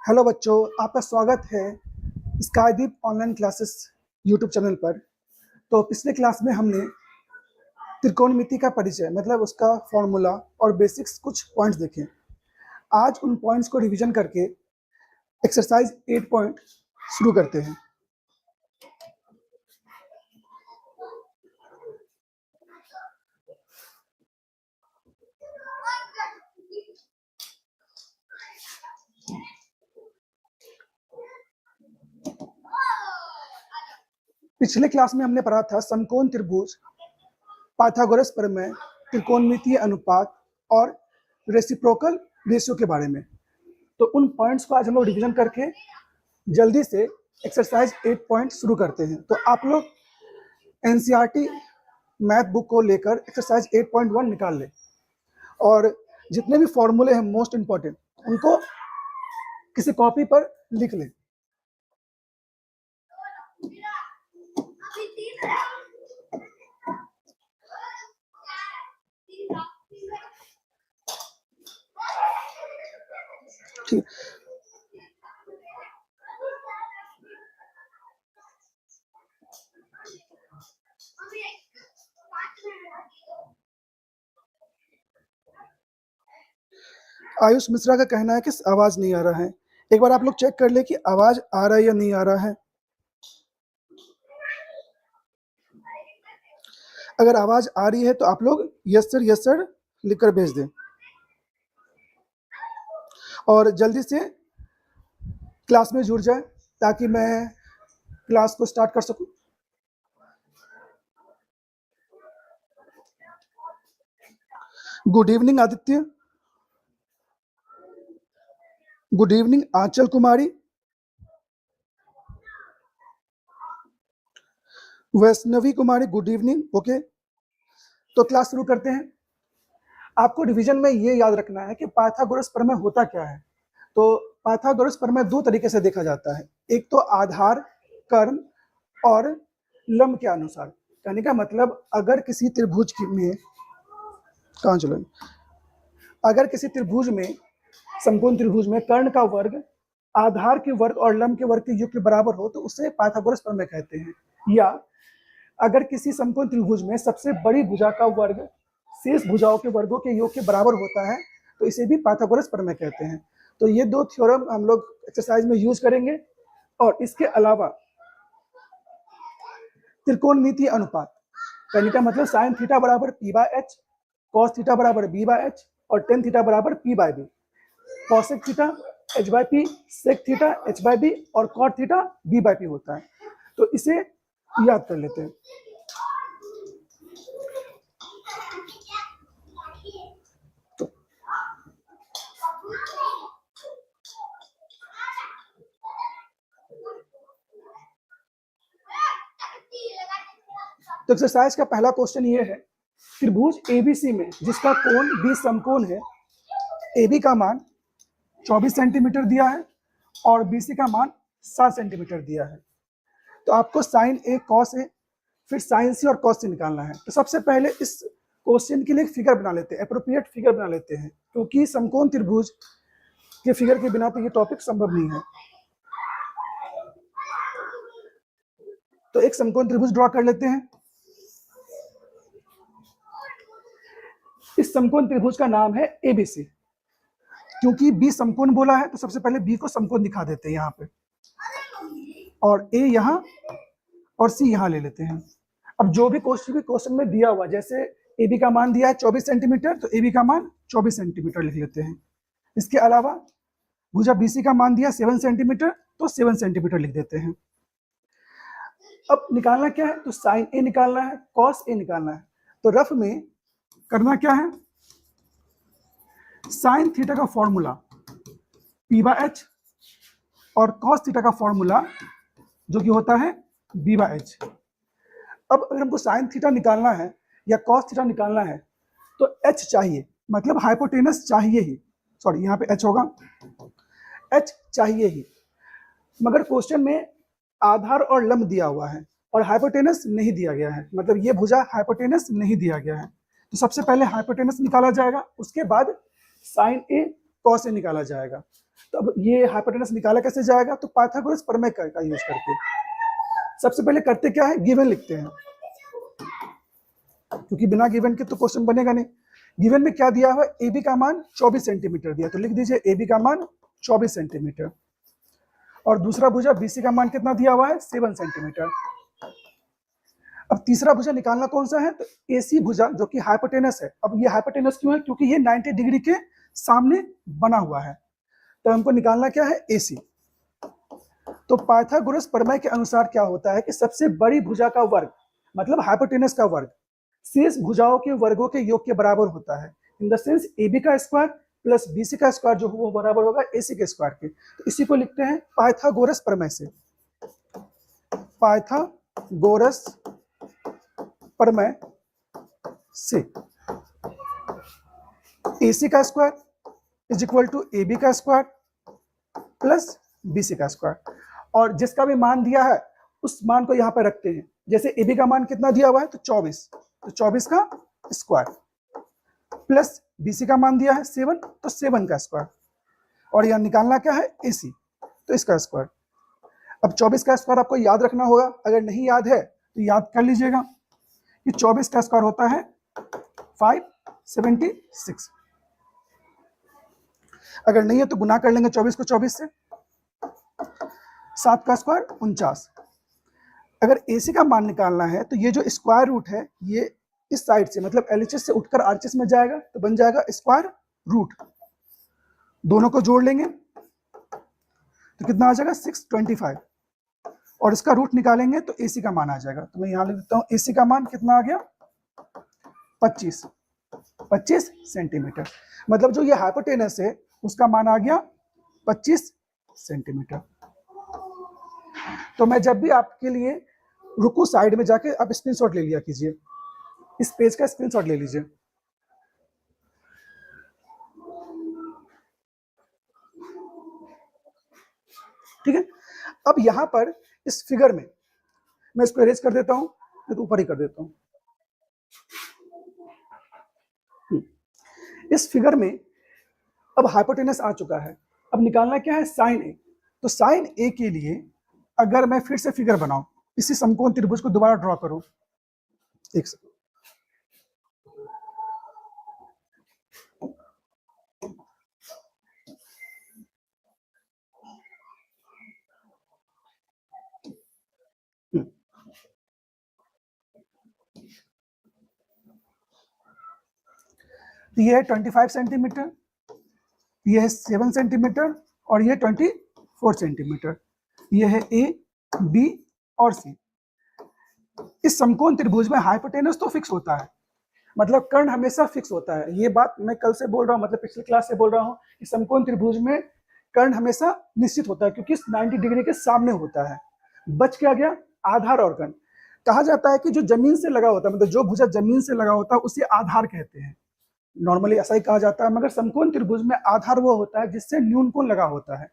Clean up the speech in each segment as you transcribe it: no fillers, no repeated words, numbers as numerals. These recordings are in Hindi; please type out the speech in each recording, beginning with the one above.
हेलो बच्चों, आपका स्वागत है स्काईदीप ऑनलाइन क्लासेस यूट्यूब चैनल पर। तो पिछले क्लास में हमने त्रिकोणमिति का परिचय मतलब उसका फॉर्मूला और बेसिक्स कुछ पॉइंट्स देखे। आज उन पॉइंट्स को रिवीजन करके एक्सरसाइज 8 पॉइंट शुरू करते हैं। पिछले क्लास में हमने पढ़ा था समकोण त्रिभुज, पाइथागोरस प्रमेय, त्रिकोणमितीय अनुपात और रेसिप्रोकल रेशियो के बारे में। तो उन पॉइंट्स को आज हम लोग रिवीजन करके जल्दी से एक्सरसाइज 8 पॉइंट शुरू करते हैं। तो आप लोग एनसीईआरटी मैथ बुक को लेकर एक्सरसाइज 8.1 निकाल लें और जितने भी फॉर्मूले हैं मोस्ट इंपॉर्टेंट उनको किसी कॉपी पर लिख लें। ठीक, आयुष मिश्रा का कहना है कि आवाज नहीं आ रहा है। एक बार आप लोग चेक कर ले कि आवाज आ रहा है या नहीं आ रहा है। अगर आवाज आ रही है तो आप लोग यस सर लिखकर भेज दें और जल्दी से क्लास में जुड़ जाए ताकि मैं क्लास को स्टार्ट कर सकूं। Good evening Aditya, good evening Anchal Kumari, Vaishnavi Kumari, good evening. Okay, तो क्लास शुरू करते हैं। आपको रिवीजन में ये याद रखना है कि पाइथागोरस प्रमेय होता क्या है। तो पाइथागोरस प्रमेय दो तरीके से देखा जाता है, एक तो आधार, कर्ण और लंब के अनुसार। कहने का मतलब अगर किसी त्रिभुज में कहाँ चलो अगर किसी त्रिभुज में समकोण त्रिभुज में कर्ण का वर्ग आधार के वर्ग और लंब के वर्ग के योग के बराबर हो तो उसे पाइथागोरस प्रमेय कहते हैं। या अगर किसी समकोण त्रिभुज में सबसे बड़ी भुजा का वर्ग शेष भुजाओं के वर्गों के योग के बराबर होता है तो इसे भी पाइथागोरस प्रमेय कहते हैं। तो ये दो थ्योरम हम लोग एक्सरसाइज में यूज करेंगे। और इसके अलावा त्रिकोणमितीय अनुपात कहने का मतलब साइन थीटा बराबर p/h, कॉस थीटा बराबर b/h और टेन थीटा बराबर p/b। Cosec theta h/p, sec theta h/b और कॉट थीटा b/p होता है। तो इसे याद कर लेते हैं। तो एक्सरसाइज का पहला क्वेश्चन ये है, त्रिभुज एबीसी में जिसका कोण बी समकोण है, एबी का मान 24 सेंटीमीटर दिया है और बीसी का मान 7 सेंटीमीटर दिया है। तो आपको साइन ए कॉस ए फिर साइन सी और कॉस सी निकालना है। तो सबसे पहले इस क्वेश्चन के लिए फिगर बना लेते हैं, अप्रोप्रिएट फिगर बना लेते हैं, क्योंकि समकोण त्रिभुज के फिगर के बिना तो ये टॉपिक संभव नहीं है। तो एक समकोण त्रिभुज ड्रॉ कर लेते हैं। इस समकोण त्रिभुज का नाम है एबीसी। क्योंकि बी समकोण बोला है तो सबसे पहले बी को समकोण दिखा देते हैं यहाँ पे, और ए यहाँ और सी यहाँ ले लेते हैं। अब जो भी क्वेश्चन में दिया हुआ, जैसे ए बी का मान दिया है 24 सेंटीमीटर तो ए बी का मान 24 सेंटीमीटर लिख लेते हैं। इसके अलावा भुजा बी सी का मान दिया 7 सेंटीमीटर तो 7 सेंटीमीटर लिख देते हैं। अब निकालना क्या है, तो साइन ए निकालना है, कॉस ए निकालना है। तो रफ में करना क्या है, साइन थीटा का फॉर्मूला p/h और कॉस थीटा का फॉर्मूला जो कि होता है b/h। अब अगर हमको साइन थीटा निकालना है या कॉस थीटा निकालना है तो h चाहिए, मतलब हाइपोटेनस चाहिए ही, सॉरी यहाँ पे h होगा, h चाहिए ही, मगर क्वेश्चन में आधार और लंब दिया हुआ है और हाइपोटेनस नहीं दिया गया है, मतलब ये भुजा हाइपोटेनस नहीं दिया गया है। तो सबसे पहले हाइपोटेनस निकाला जाएगा, उसके बाद साइन ए कॉस ए निकाला जाएगा। तो अब ये हाइपोटेनस निकाला कैसे जाएगा, तो पाइथागोरस प्रमेय का यूज करके। सबसे पहले करते क्या है, गिवन लिखते हैं, क्योंकि बिना गिवन के तो क्वेश्चन बनेगा नहीं। गिवन में क्या दिया हुआ है, ए बी का मान 24 सेंटीमीटर दिया, तो लिख दीजिए ए बी का मान 24 सेंटीमीटर, और दूसरा भुजा बीसी का मान कितना दिया हुआ है, 7 सेंटीमीटर। अब तीसरा भुजा निकालना कौन सा है, तो एसी भुजा जो कि हाइपोटेनस है। अब ये हाइपोटेनस क्यों है, क्योंकि ये 90 डिग्री के सामने बना हुआ है, तो हमको निकालना क्या है, एसी। तो पाइथागोरस प्रमेय के अनुसार क्या होता है कि सबसे बड़ी भुजा का वर्ग, मतलब हाइपोटेनस का वर्ग, शेष भुजाओं के वर्गों के योग के बराबर होता है। In the sense A B का स्क्वायर प्लस बीसी का स्क्वायर जो वो बराबर होगा एसी के स्क्वायर के। तो इसी को लिखते हैं पाइथागोरस प्रमेय से, पाइथागोरस प्रमेय से एसी का square is equal to A B का स्क्वायर प्लस बीसी का स्क्वायर, और जिसका भी मान दिया है उस मान को यहाँ पर रखते हैं। जैसे ए बी का मान कितना दिया हुआ है, तो 24, तो 24 का स्क्वायर प्लस बीसी का मान दिया है 7, तो 7 का स्क्वायर, और यहाँ निकालना क्या है, एसी, तो इसका स्क्वायर। अब 24 का स्क्वायर आपको याद रखना होगा, अगर नहीं याद है तो याद कर लीजिएगा कि 24 का स्क्वायर होता है 576। अगर नहीं है तो गुना कर लेंगे 24 को 24 से, 7 का स्क्वायर 49। अगर एसी का मान निकालना है तो ये जो स्क्वायर रूट है ये इस साइड से, मतलब एलएचएस से उठकर आरएचएस में जाएगा, तो बन जाएगा स्क्वायर रूट, दोनों को जोड़ लेंगे तो कितना आ जाएगा 625, और इसका रूट निकालेंगे तो एसी का मान आ जाएगा। तो मैं यहाँ लिख देता हूँ, एसी का मान कितना आ गया, 25 सेंटीमीटर, मतलब जो ये हाइपोटेनस है उसका मान आ गया 25 सेंटीमीटर। तो मैं जब भी आपके लिए रुकू, साइड में जाके आप स्क्रीनशॉट ले लिया कीजिए, इस पेज का स्क्रीनशॉट ले लीजिए। ठीक है, अब यहां पर इस फिगर में मैं इसको इरेज कर देता हूं, मैं तो ऊपर ही कर देता हूं। इस फिगर में अब हाइपोटेनस आ चुका है, अब निकालना क्या है, साइन ए। तो साइन ए के लिए अगर मैं फिर से फिगर बनाऊं, इसी समकोण त्रिभुज को दोबारा ड्रॉ करूं, एक सेकंड, तो ये है 25 सेंटीमीटर, ये है 7 सेंटीमीटर, और ये 24 सेंटीमीटर। ये है ए, बी और सी। इस समकोण त्रिभुज में हाइपोटेनस तो फिक्स होता है, मतलब कर्ण हमेशा फिक्स होता है। ये बात मैं कल से बोल रहा हूँ, मतलब पिछले क्लास से बोल रहा हूँ कि समकोण त्रिभुज में कर्ण हमेशा निश्चित होता है, क्योंकि 90 डिग्री के सामने होता है। बच क्या गया, आधार और कर्ण। कहा जाता है कि जो जमीन से लगा होता है, मतलब जो भुजा जमीन से लगा होता है उसे आधार कहते हैं, नॉर्मली ऐसा ही कहा जाता है। मगर समकोण त्रिभुज में आधार वो होता है जिससे न्यूनकोण लगा होता है।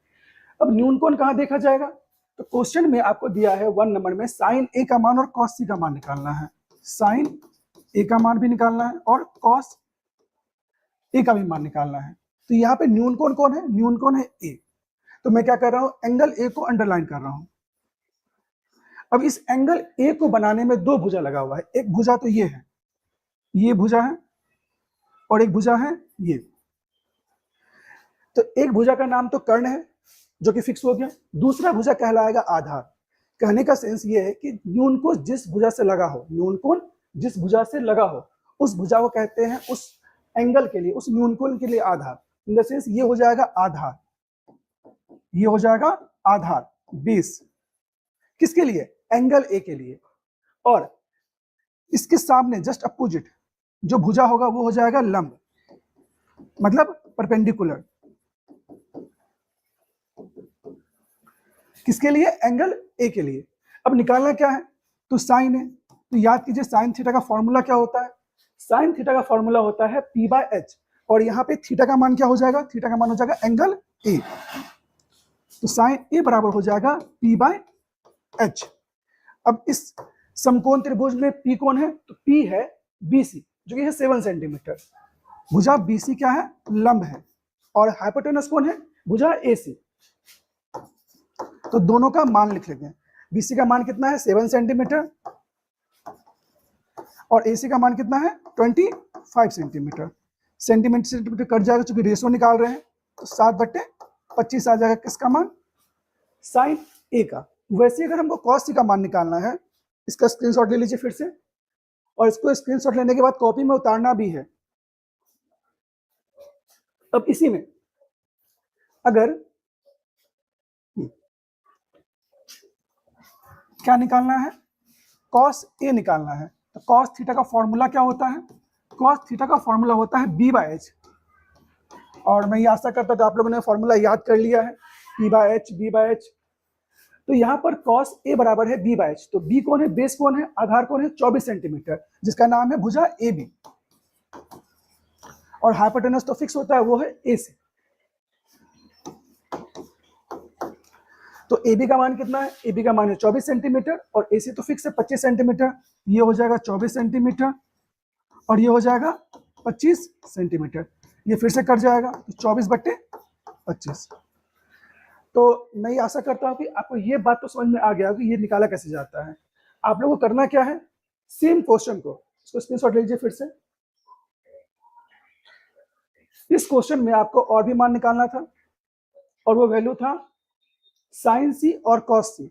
अब न्यूनकोण कहाँ देखा जाएगा, तो क्वेश्चन में आपको दिया है 1 नंबर में साइन ए का मान और कॉस सी का मान निकालना है। साइन ए का मान भी निकालना है और कॉस ए का भी मान निकालना है। तो यहाँ पे न्यूनकोण कौन है, न्यूनकोण है ए। तो मैं क्या कर रहा हूँ, एंगल ए को अंडरलाइन कर रहा हूँ। अब इस एंगल ए को बनाने में दो भुजा लगा हुआ है, एक भुजा तो ये भुजा है, और एक भुजा है ये। तो एक भुजा का नाम तो कर्ण है जो कि फिक्स हो गया, दूसरा भुजा कहलाएगा आधार। कहने का सेंस ये है कि न्यूनकोण जिस भुजा से लगा हो, न्यूनकोण जिस भुजा से लगा हो उस भुजा को कहते हैं, उस एंगल के लिए, उस न्यूनकोण के लिए आधार। इन द सेंस ये हो जाएगा आधार, ये हो जाएगा आधार बेस, किसके लिए, एंगल ए के लिए। और इसके सामने जस्ट अपोजिट जो भुजा होगा वो हो जाएगा लंब, मतलब परपेंडिकुलर, किसके लिए, एंगल ए के लिए। अब निकालना क्या है, तो साइन है, तो याद कीजिए साइन थीटा का फॉर्मूला क्या होता है, साइन थीटा का फॉर्मूला होता है P बाय एच, और यहाँ पे थीटा का मान क्या हो जाएगा, थीटा का मान हो जाएगा एंगल ए, तो साइन ए बराबर हो जाएगा P बाय एच। अब इस समकोण त्रिभुज में P कौन है, तो P है BC जो कि है 7 सेंटीमीटर। भुजा BC क्या है, लंब है, और हाइपोटेनस कौन है, भुजा AC। तो दोनों का मान लिख लेते हैं। BC का मान कितना है 7 सेंटीमीटर, और AC का मान कितना है 25 सेंटीमीटर। सेंटीमीटर सेंटीमीटर कट जाएगा क्योंकि रेशो निकाल रहे हैं, तो 7/25 आ जाएगा किसका मान, साइन ए का। वैसे अगर हमको कॉस सी का मान निकालना है, इसका स्क्रीनशॉट ले लीजिए फिर से, और इसको स्क्रीनशॉट लेने के बाद कॉपी में उतारना भी है। अब इसी में अगर क्या निकालना है, कॉस ए निकालना है, तो कॉस थीटा का फॉर्मूला क्या होता है, कॉस थीटा का फॉर्मूला होता है B बाय एच। और मैं ये आशा करता था आप लोगों ने फॉर्मूला याद कर लिया है, P by H, B by H. तो यहाँ पर कॉस ए बराबर है B बाय एच, तो B कौन है, बेस कौन है, आधार कौन है 24 सेंटीमीटर, जिसका नाम है भुजा AB, और हाइपोटेनस तो फिक्स होता है, वो है AC। तो AB का मान कितना है, AB का मान है 24 सेंटीमीटर, और AC तो फिक्स है 25 सेंटीमीटर। ये हो जाएगा 24 सेंटीमीटर, और ये हो जाएगा 25 सेंटीमीटर। ये फिर से कट जाएगा, तो 24/25। तो मैं ये आशा करता हूँ कि आपको ये बात तो समझ में आ गया कि ये निकाला कैसे जाता है। आप लोगों को करना क्या है, सेम क्वेश्चन को, इसको स्क्रीनशॉट ले लीजिए फिर से। इस क्वेश्चन में आपको और भी मान निकालना था, और वो वैल्यू था साइन सी और कॉस सी।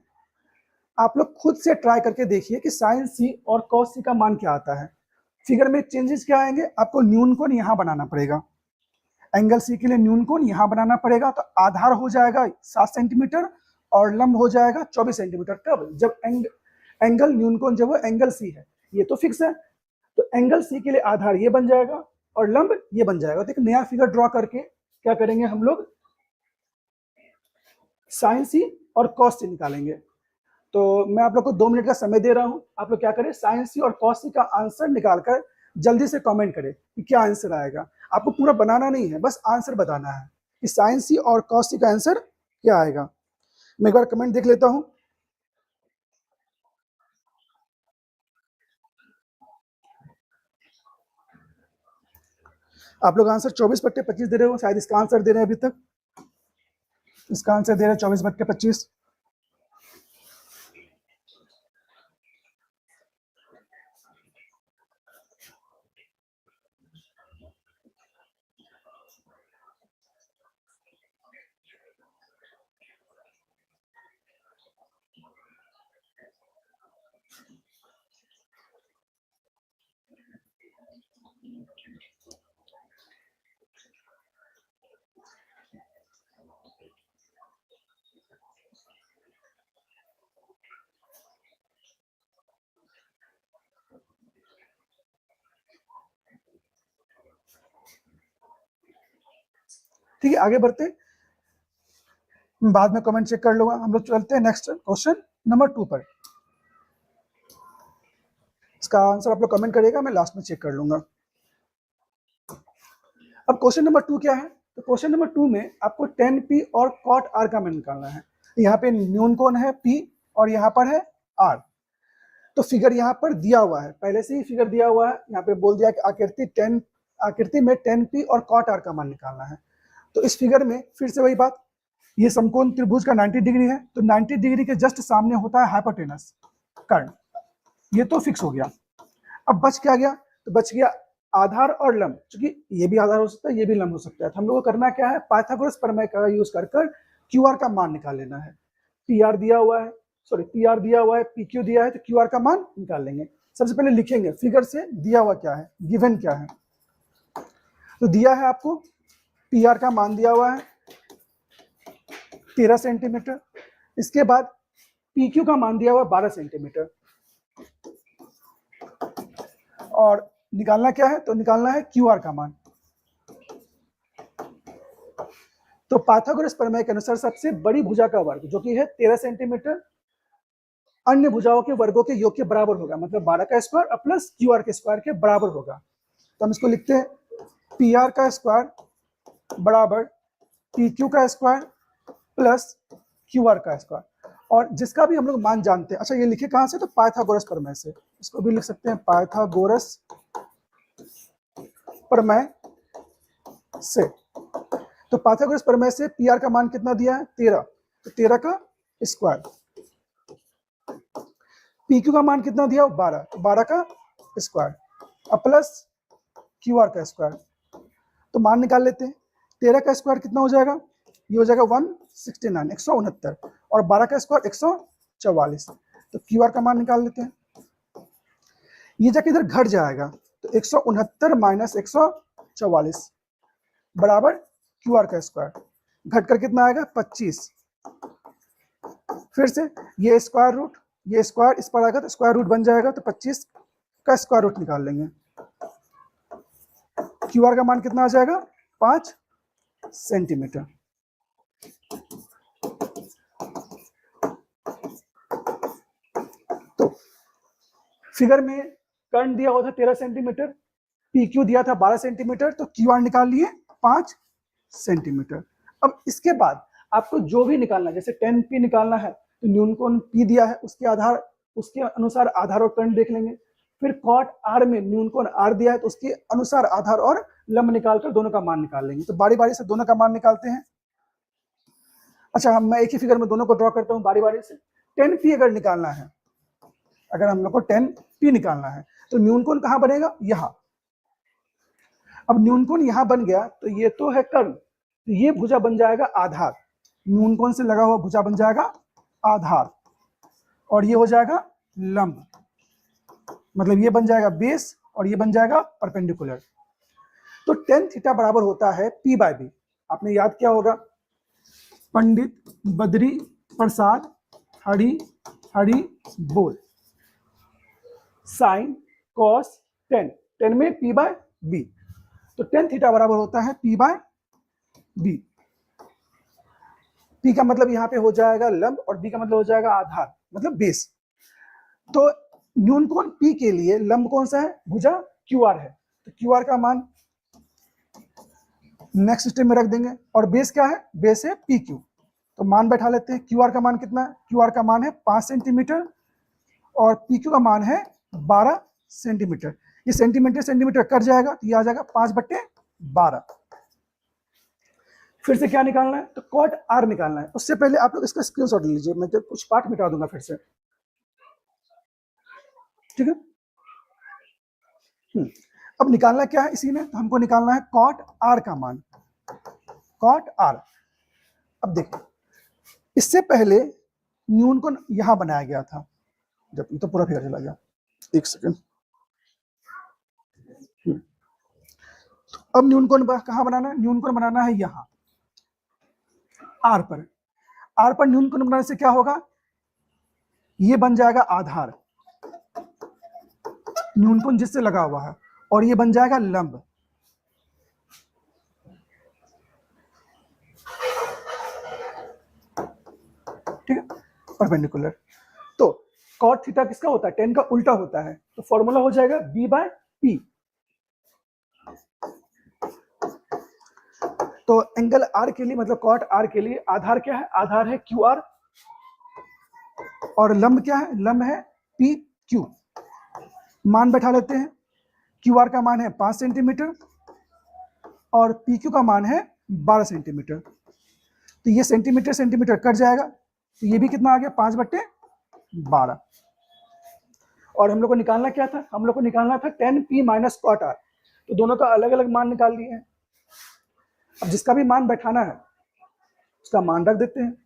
आप लोग खुद से ट्राई करके देखिए कि साइन सी और कॉस सी का मान क्या आता है। फिगर में चेंजेस क्या आएंगे, आपको न्यून कोण यहाँ बनाना पड़ेगा, एंगल सी के लिए न्यून कोण यहाँ बनाना पड़ेगा। तो आधार हो जाएगा 7 सेंटीमीटर और लंब हो जाएगा 24 सेंटीमीटर। कब, जब एंगल न्यून कोण जब वो एंगल सी है, ये तो फिक्स है, तो एंगल सी के लिए आधार ये बन जाएगा और लंब ये बन जाएगा। तो एक नया फिगर ड्रॉ करके क्या करेंगे हम लोग, साइन सी और कॉस सी निकालेंगे। तो मैं आप लोग को 2 मिनट का समय दे रहा हूं, आप लोग क्या करें, साइन सी और कॉस सी का आंसर निकालकर जल्दी से कमेंट करें कि क्या आंसर आएगा। आपको पूरा बनाना नहीं है, बस आंसर बताना है कि साइन सी और कॉस सी का आंसर क्या आएगा। मैं एक बार कमेंट देख लेता हूं। आप लोग आंसर 24/25 दे रहे हो, शायद इसका आंसर दे रहे हैं अभी तक। इसका आंसर दे रहे हैं 24/25। ठीक है, आगे बढ़ते हैं, बाद में कमेंट चेक कर लूंगा। हम लोग चलते हैं नेक्स्ट क्वेश्चन नंबर 2 पर। इसका आंसर आप लोग कमेंट करिएगा, मैं लास्ट में चेक कर लूंगा। अब क्वेश्चन नंबर 2 क्या है, तो क्वेश्चन नंबर 2 में आपको tan P और cot R का मान निकालना है। यहाँ पे न्यून कोण है P और यहाँ पर है R। तो फिगर यहाँ पर दिया हुआ है, पहले से ही फिगर दिया हुआ है, यहाँ पे बोल दिया कि आकृति में tan P और cot R का मान निकालना है। तो इस फिगर में फिर से वही बात, ये समकोण त्रिभुज का 90 डिग्री है, तो 90 डिग्री के जस्ट सामने होता है हाइपोटेनस कर्ण, ये तो फिक्स हो गया। अब बच क्या गया, तो बच गया आधार और लंब, क्योंकि ये भी आधार हो सकता है, ये भी लंब हो सकता है। तो हम लोग को करना क्या है, पाइथागोरस प्रमेय का यूज कर क्यू आर का मान निकाल लेना है। पी आर दिया हुआ है, सॉरी पी आर दिया हुआ है, पी क्यू दिया है, तो क्यू आर का मान निकाल लेंगे। सबसे पहले लिखेंगे फिगर से दिया हुआ क्या है, गिवन क्या है। तो दिया है आपको पी आर का मान दिया हुआ है 13 सेंटीमीटर, इसके बाद पी क्यू का मान दिया हुआ 12 सेंटीमीटर, और निकालना क्या है, तो निकालना है क्यू आर का मान। तो पाइथागोरस प्रमेय के अनुसार सबसे बड़ी भुजा का वर्ग जो कि है 13 सेंटीमीटर, अन्य भुजाओं के वर्गों के योग के बराबर होगा, मतलब 12 का स्क्वायर प्लस क्यू आर के स्क्वायर के बराबर होगा। तो हम इसको लिखते हैं पी आर का स्क्वायर बराबर पी क्यू का स्क्वायर प्लस क्यू आर का स्क्वायर, और जिसका भी हम लोग मान जानते हैं। अच्छा, ये लिखे कहाँ से, तो पाइथागोरस प्रमेय से। इसको भी लिख सकते हैं पाइथागोरस प्रमेय से। तो पाइथागोरस प्रमेय से पी आर का मान कितना दिया है, 13, तो 13 का स्क्वायर। पी क्यू का मान कितना दिया, 12, तो 12 का स्क्वायर प्लस क्यू आर का स्क्वायर। तो मान निकाल लेते हैं, 13 का स्क्वायर कितना हो जाएगा, ये हो जाएगा 169, 169, और 12 का स्क्वायर 144। तो क्यू आर का मान निकाल लेते हैं, ये जाके इधर घट जाएगा, तो 169 माइनस 144 बराबर क्यू आर का स्क्वायर, घट कर कितना आएगा 25। फिर से ये स्क्वायर रूट, ये स्क्वायर इस पर आएगा तो स्क्वायर रूट बन जाएगा, तो 25 का स्क्वायर रूट निकाल लेंगे। क्यू आर का मान कितना आ जाएगा, 5 सेंटीमीटर। तो फिगर में कर्ण दिया हुआ था 13 सेंटीमीटर, पी क्यू दिया था 12 सेंटीमीटर, तो क्यू आर निकाल लिए 5 सेंटीमीटर। अब इसके बाद आपको जो भी निकालना है, जैसे 10 पी निकालना है तो न्यूनकोण पी दिया है, उसके अनुसार आधार और कर्ण देख लेंगे। फिर कॉट आर में न्यूनकोण आर दिया है, तो उसके अनुसार आधार और लंब निकालकर दोनों का मान निकाल लेंगे। तो बारी बारी से दोनों का मान निकालते हैं। अच्छा, मैं एक ही फिगर में दोनों को ड्रॉ करता हूँ बारी बारी से। 10 पी अगर निकालना है, अगर हम लोग को 10 पी निकालना है, तो न्यूनकोण कहाँ बनेगा, यहाँ। अब न्यूनकोण यहाँ बन गया, तो ये तो है कर्ण, तो ये भुजा बन जाएगा आधार। न्यूनकोण से लगा हुआ भुजा बन जाएगा आधार, और ये हो जाएगा लंब, मतलब ये बन जाएगा बेस और ये बन जाएगा परपेंडिकुलर। तो tan थीटा बराबर होता है P बाय बी। आपने याद किया होगा, पंडित बद्री प्रसाद हरि बोल, साइन कॉस tan में P बाय बी। तो tan थीटा बराबर होता है P बाय बी। P का मतलब यहाँ पे हो जाएगा लंब और B का मतलब हो जाएगा आधार, मतलब बेस। तो न्यूनकोण P के लिए लंब कौन सा है, भुजा QR है, तो QR का मान नेक्स्ट स्टेप में रख देंगे। और बेस क्या है, बेस है PQ, तो मान बैठा लेते हैं। QR का मान कितना है, QR का मान है 5 सेंटीमीटर और PQ का मान है 12 सेंटीमीटर। ये सेंटीमीटर कट जाएगा, तो ये आ जाएगा 5/12। फिर से क्या निकालना है, तो कॉट आर निकालना है। उससे पहले आप लोग इसका स्क्रीनशॉट ले लीजिए, मैं तो कुछ पार्ट मिटा दूंगा फिर से, ठीक है। अब निकालना क्या है इसी में, तो हमको निकालना है कॉट आर का मान, कॉट आर। अब देखो, इससे पहले न्यूनकोण यहां बनाया गया था, जब ये तो पूरा फिगर चला गया, एक सेकंड। अब न्यूनकोण कहां बनाना है, न्यूनकोण बनाना है यहां आर पर। आर पर न्यूनकोण बनाने से क्या होगा, ये बन जाएगा आधार, न्यूनकोण जिससे लगा हुआ है, और ये बन जाएगा लंब। ठीक है, परपेंडिकुलर। तो कॉट थीटा किसका होता है, tan का उल्टा होता है, तो फॉर्मूला हो जाएगा b बाय पी। तो एंगल आर के लिए, मतलब कॉट आर के लिए आधार क्या है, आधार है क्यू आर, और लंब क्या है, लंब है पी क्यू। मान बैठा लेते हैं, क्यू आर का मान है 5 सेंटीमीटर और पी क्यू का मान है 12 सेंटीमीटर। तो ये सेंटीमीटर कट जाएगा, तो ये भी कितना आ गया, 5/12। और हम लोग को निकालना क्या था, हम लोग को निकालना था tan p minus cot R. तो दोनों का अलग अलग मान निकाल लिए हैं। अब जिसका भी मान बैठाना है उसका मान रख देते हैं।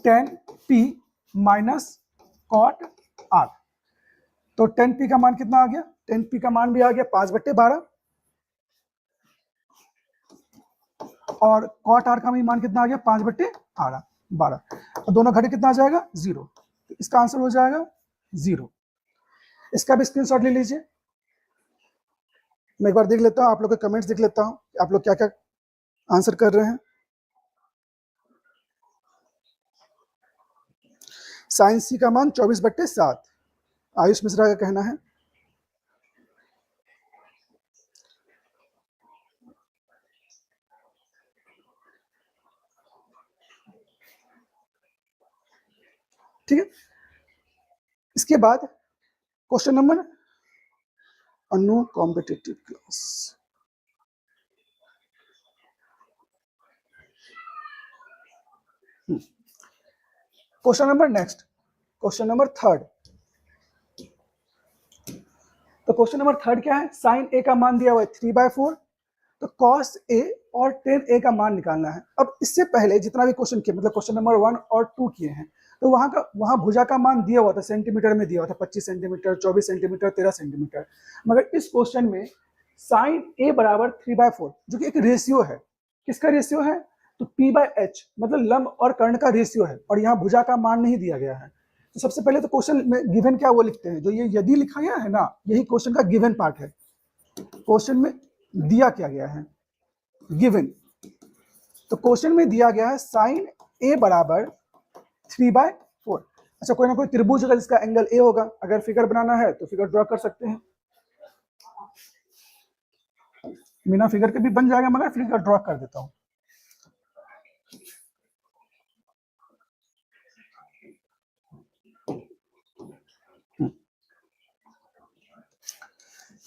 tan p minus cot R, तो tan p का मान कितना आ गया, tan p का मान भी आ गया 5/12, और कॉट आर का भी मान कितना आ गया 5/12। तो दोनों घटे कितना आ जाएगा, 0। तो इसका आंसर हो जाएगा 0। इसका भी स्क्रीनशॉट ले लीजिए। मैं एक बार देख लेता हूँ, आप लोग के कमेंट्स देख लेता हूँ, आप लोग क्या क्या आंसर कर रहे हैं। साइन सी का मान 24/7, आयुष मिश्रा का कहना है। ठीक है, इसके बाद question number Anu competitive class. Question number next, question number third. तो क्वेश्चन नंबर थर्ड क्या है, साइन ए का मान दिया हुआ है 3/4, तो कॉस ए और टेन ए का मान निकालना है। अब इससे पहले जितना भी क्वेश्चन किए, मतलब क्वेश्चन नंबर 1 और 2 किए हैं, तो वहां भुजा का मान दिया हुआ था, सेंटीमीटर में दिया हुआ था, 25 सेंटीमीटर, 24 सेंटीमीटर, 13 सेंटीमीटर। मगर इस क्वेश्चन में साइन ए बराबर 3/4, जो कि एक रेशियो है। किसका रेशियो है, तो P/H, मतलब लंब और कर्ण का रेशियो है, और यहाँ भुजा का मान नहीं दिया गया है। तो सबसे पहले तो क्वेश्चन में गिवन क्या वो लिखते हैं, जो ये यदि लिखा गया है ना, यही क्वेश्चन का गिवन पार्ट है। क्वेश्चन में दिया क्या गया है, गिवन। तो क्वेश्चन में दिया गया है साइन ए बराबर 3/4। अच्छा, कोई ना कोई त्रिभुज होगा जिसका एंगल ए होगा। अगर फिगर बनाना है तो फिगर ड्रॉ कर सकते हैं, बिना फिगर के भी बन जाएगा, मगर फिगर ड्रॉ कर देता हूं।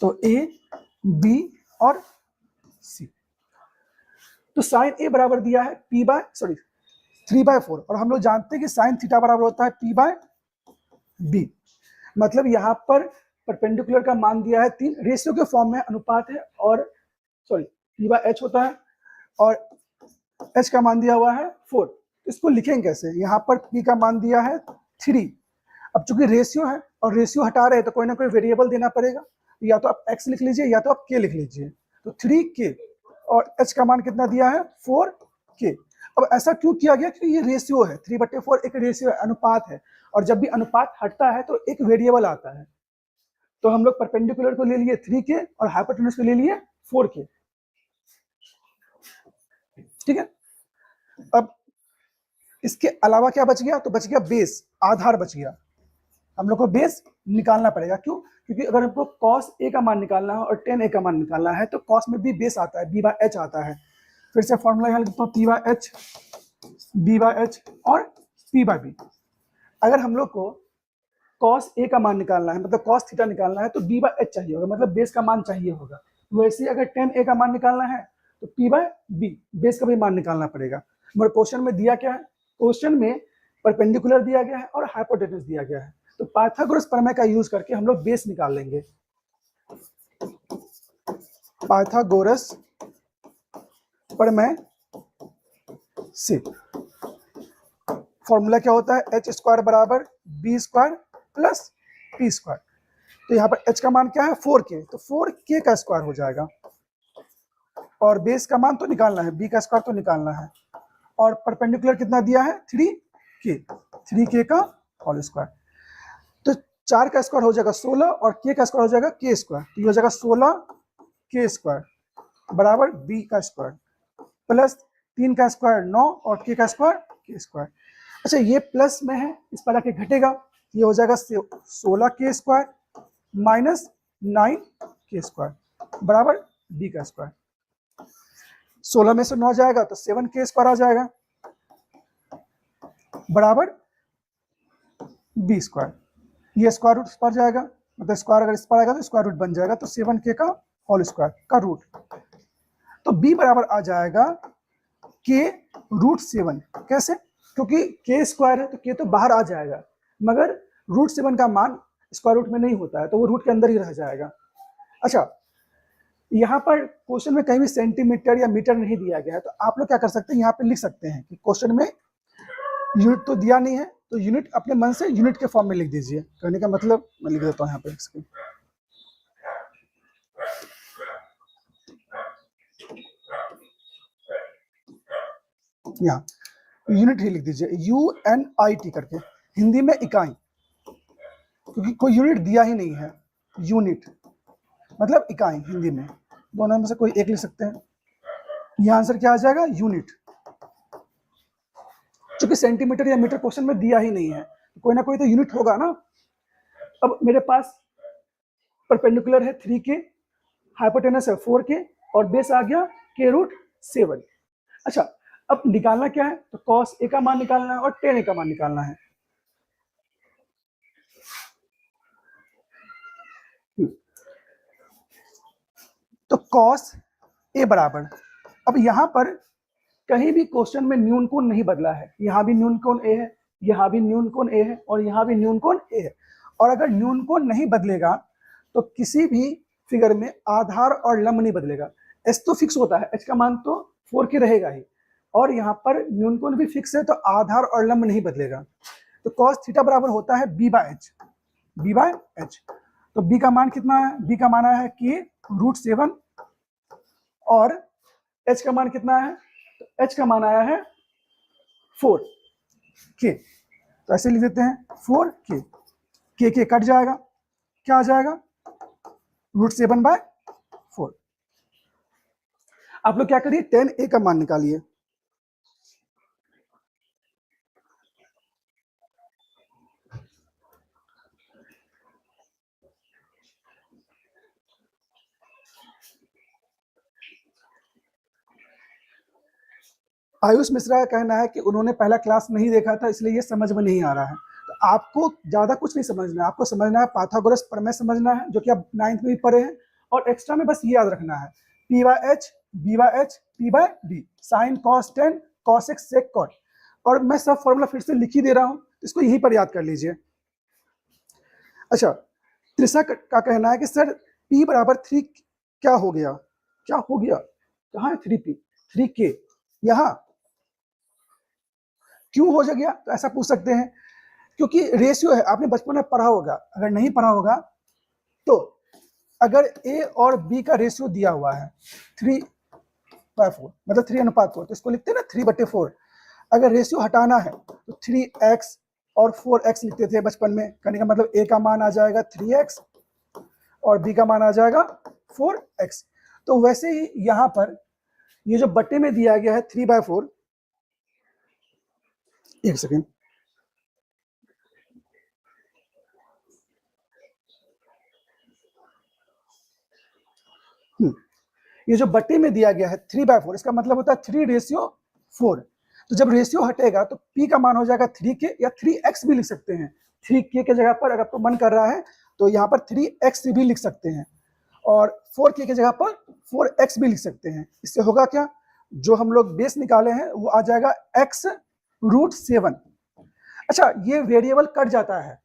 तो ए, बी और सी। तो साइन ए बराबर दिया है 3/4, और हम लोग जानते हैं कि साइन थीटा बराबर होता है P/B। मतलब यहाँ पर परपेंडिकुलर का मान दिया है 3, रेशियो के फॉर्म में अनुपात है, और P/H होता है, और H का मान दिया हुआ है 4। इसको लिखेंगे कैसे, यहाँ पर P का मान दिया है 3। अब चूंकि रेशियो है और रेशियो हटा रहे हैं, तो कोई ना कोई वेरिएबल देना पड़ेगा, या तो आप x लिख लीजिए या तो आप k लिख लीजिए। तो 3k, और h का मान कितना दिया है 4k। अब ऐसा क्यों किया गया, क्योंकि ये रेशियो है, 3/4 एक रेशियो है, अनुपात है, और जब भी अनुपात हटता है तो एक वेरिएबल आता है। तो हम लोग परपेंडिकुलर को ले लिए 3k और हाइपोटेन्यूज को ले लिए 4k। ठीक है, अब इसके अलावा क्या बच गया, तो बच गया बेस, आधार बच गया। हम लोग को बेस निकालना पड़ेगा, क्यों, क्योंकि अगर हमको cos a का मान निकालना है और tan a का मान निकालना है, तो cos में भी बेस आता है, B/H आता है। फिर से फॉर्मूला यहाँ लिखता हूँ, P/H, B/H और P/B। अगर हम लोग को cos a का मान निकालना है, मतलब cos थीटा निकालना है, तो B/H चाहिए होगा, मतलब बेस का मान चाहिए होगा। वैसे ही अगर tan a का मान निकालना है तो P/B, बेस का भी मान निकालना पड़ेगा। मगर क्वेश्चन में दिया क्या है, क्वेश्चन में परपेंडिकुलर दिया गया है और हाइपोटेन्यूज दिया गया है, तो पाइथागोरस प्रमेय का यूज करके हम लोग बेस निकाल लेंगे। पाइथागोरस प्रमेय से फॉर्मूला क्या होता है, h² बराबर b² प्लस p²। तो यहाँ पर h का मान क्या है 4k, तो 4k का स्क्वायर हो जाएगा, और बेस का मान तो निकालना है, b का स्क्वायर तो निकालना है, और परपेंडिकुलर कितना दिया है 3k का होल स्क्वायर। तो 4 का स्क्वायर हो जाएगा 16, और k का स्क्वायर हो जाएगा k²। तो ये हो जाएगा 16k² बराबर b का स्क्वायर प्लस 3 का स्क्वायर 9, और k का स्क्वायर k²। अच्छा, ये प्लस में है, इस पर आके घटेगा, ये हो जाएगा 16k² माइनस 9k² बराबर b का स्क्वायर। 16 में से 9 जाएगा तो 7k² आ जाएगा बराबर b²। ये स्क्वायर रूट इस पर जाएगा, मतलब स्क्वायर अगर इस पर आएगा तो स्क्वायर रूट बन जाएगा, तो 7k का होल स्क्वायर का रूट। तो b बराबर आ जाएगा k√7। कैसे, क्योंकि k² है तो k तो बाहर आ जाएगा, मगर √7 का मान स्क्वायर रूट में नहीं होता है, तो वो रूट के अंदर ही रह जाएगा। अच्छा, यहाँ पर क्वेश्चन में कहीं भी सेंटीमीटर या मीटर नहीं दिया गया है, तो आप लोग क्या कर सकते हैं, यहाँ पे लिख सकते हैं कि क्वेश्चन में यूनिट तो दिया नहीं है, तो यूनिट अपने मन से यूनिट के फॉर्म में लिख दीजिए। कहने का मतलब मैं लिख देता हूँ यहाँ पे इसको, यहाँ यूनिट ही लिख दीजिए, UNIT करके, हिंदी में इकाई, क्योंकि कोई यूनिट दिया ही नहीं है। यूनिट मतलब इकाई, हिंदी में दोनों में से कोई एक लिख सकते हैं। यह आंसर क्या आ जाएगा, यूनिट। चूंकि सेंटीमीटर या मीटर क्वेश्चन में दिया ही नहीं है, कोई ना कोई तो यूनिट होगा ना। अब मेरे पास परपेंडिकुलर है 3k, हाइपोटेनस है 4k और बेस आ गया k√7। अच्छा, अब निकालना क्या है, तो cos a का मान निकालना है और tan a का मान निकालना है। तो cos a बराबर, अब यहां पर कहीं भी क्वेश्चन में न्यून कोण नहीं बदला है, यहाँ भी न्यून कोण a है, यहाँ भी न्यून कोण a है और यहाँ भी न्यून कोण a है। और अगर न्यून कोण नहीं बदलेगा तो किसी भी फिगर में आधार और लंब नहीं बदलेगा। s तो फिक्स होता है, h का मान तो 4k रहेगा ही, और यहाँ पर न्यून कोण भी फिक्स है तो आधार और लंब नहीं बदलेगा। तो cos थीटा बराबर होता है b/h, b/h। तो b का मान कितना है, b का मान आया है k√7 और h का मान कितना है, तो h का मान आया है 4k। तो ऐसे लिख देते हैं 4k, k कट जाएगा, क्या आ जाएगा, √7/4। आप लोग क्या करिए, tan a का मान निकालिए। आयुष मिश्रा का कहना है कि उन्होंने पहला क्लास नहीं देखा था इसलिए ये समझ में नहीं आ रहा है। तो आपको ज्यादा कुछ नहीं समझना है, आपको समझना है पाइथागोरस प्रमेय समझना है, जो कि आप 9th में भी पढ़े हैं। और एक्स्ट्रा में बस ये याद रखना है p/h, b/h, p/d, sine cos tan cosec sec cot. और मैं सब फॉर्मूला फिर से लिख ही दे रहा हूँ, इसको यहीं पर याद कर लीजिए। अच्छा, त्रिशा का कहना है कि सर p बराबर 3 क्या हो गया, क्या हो गया, कहाँ है 3p, 3k यहाँ क्यों हो गया, तो ऐसा पूछ सकते हैं, क्योंकि रेशियो है, आपने बचपन में पढ़ा होगा। अगर नहीं पढ़ा होगा तो अगर a और b का रेशियो दिया हुआ है 3/4, मतलब 3:4, तो इसको लिखते हैं ना 3/4। अगर रेशियो हटाना है तो 3x और 4x लिखते थे बचपन में, कहने का मतलब a का मान आ जाएगा 3x और b का मान आ जाएगा 4x। तो वैसे ही यहाँ पर ये जो बट्टे में दिया गया है 3/4, एक सेकेंड, ये जो बट्टे में दिया गया है 3/4, इसका मतलब होता है 3:4। तो जब रेशियो हटेगा तो p का मान हो जाएगा 3k या 3x भी लिख सकते हैं। 3k के जगह पर अगर आपको मन कर रहा है तो यहाँ पर 3x भी लिख सकते हैं, और 4k के जगह पर 4x भी लिख सकते हैं। इससे होगा क्या, जो हम लोग बेस निकाले हैं वो आ जाएगा x√7। अच्छा, ये वेरिएबल कट जाता है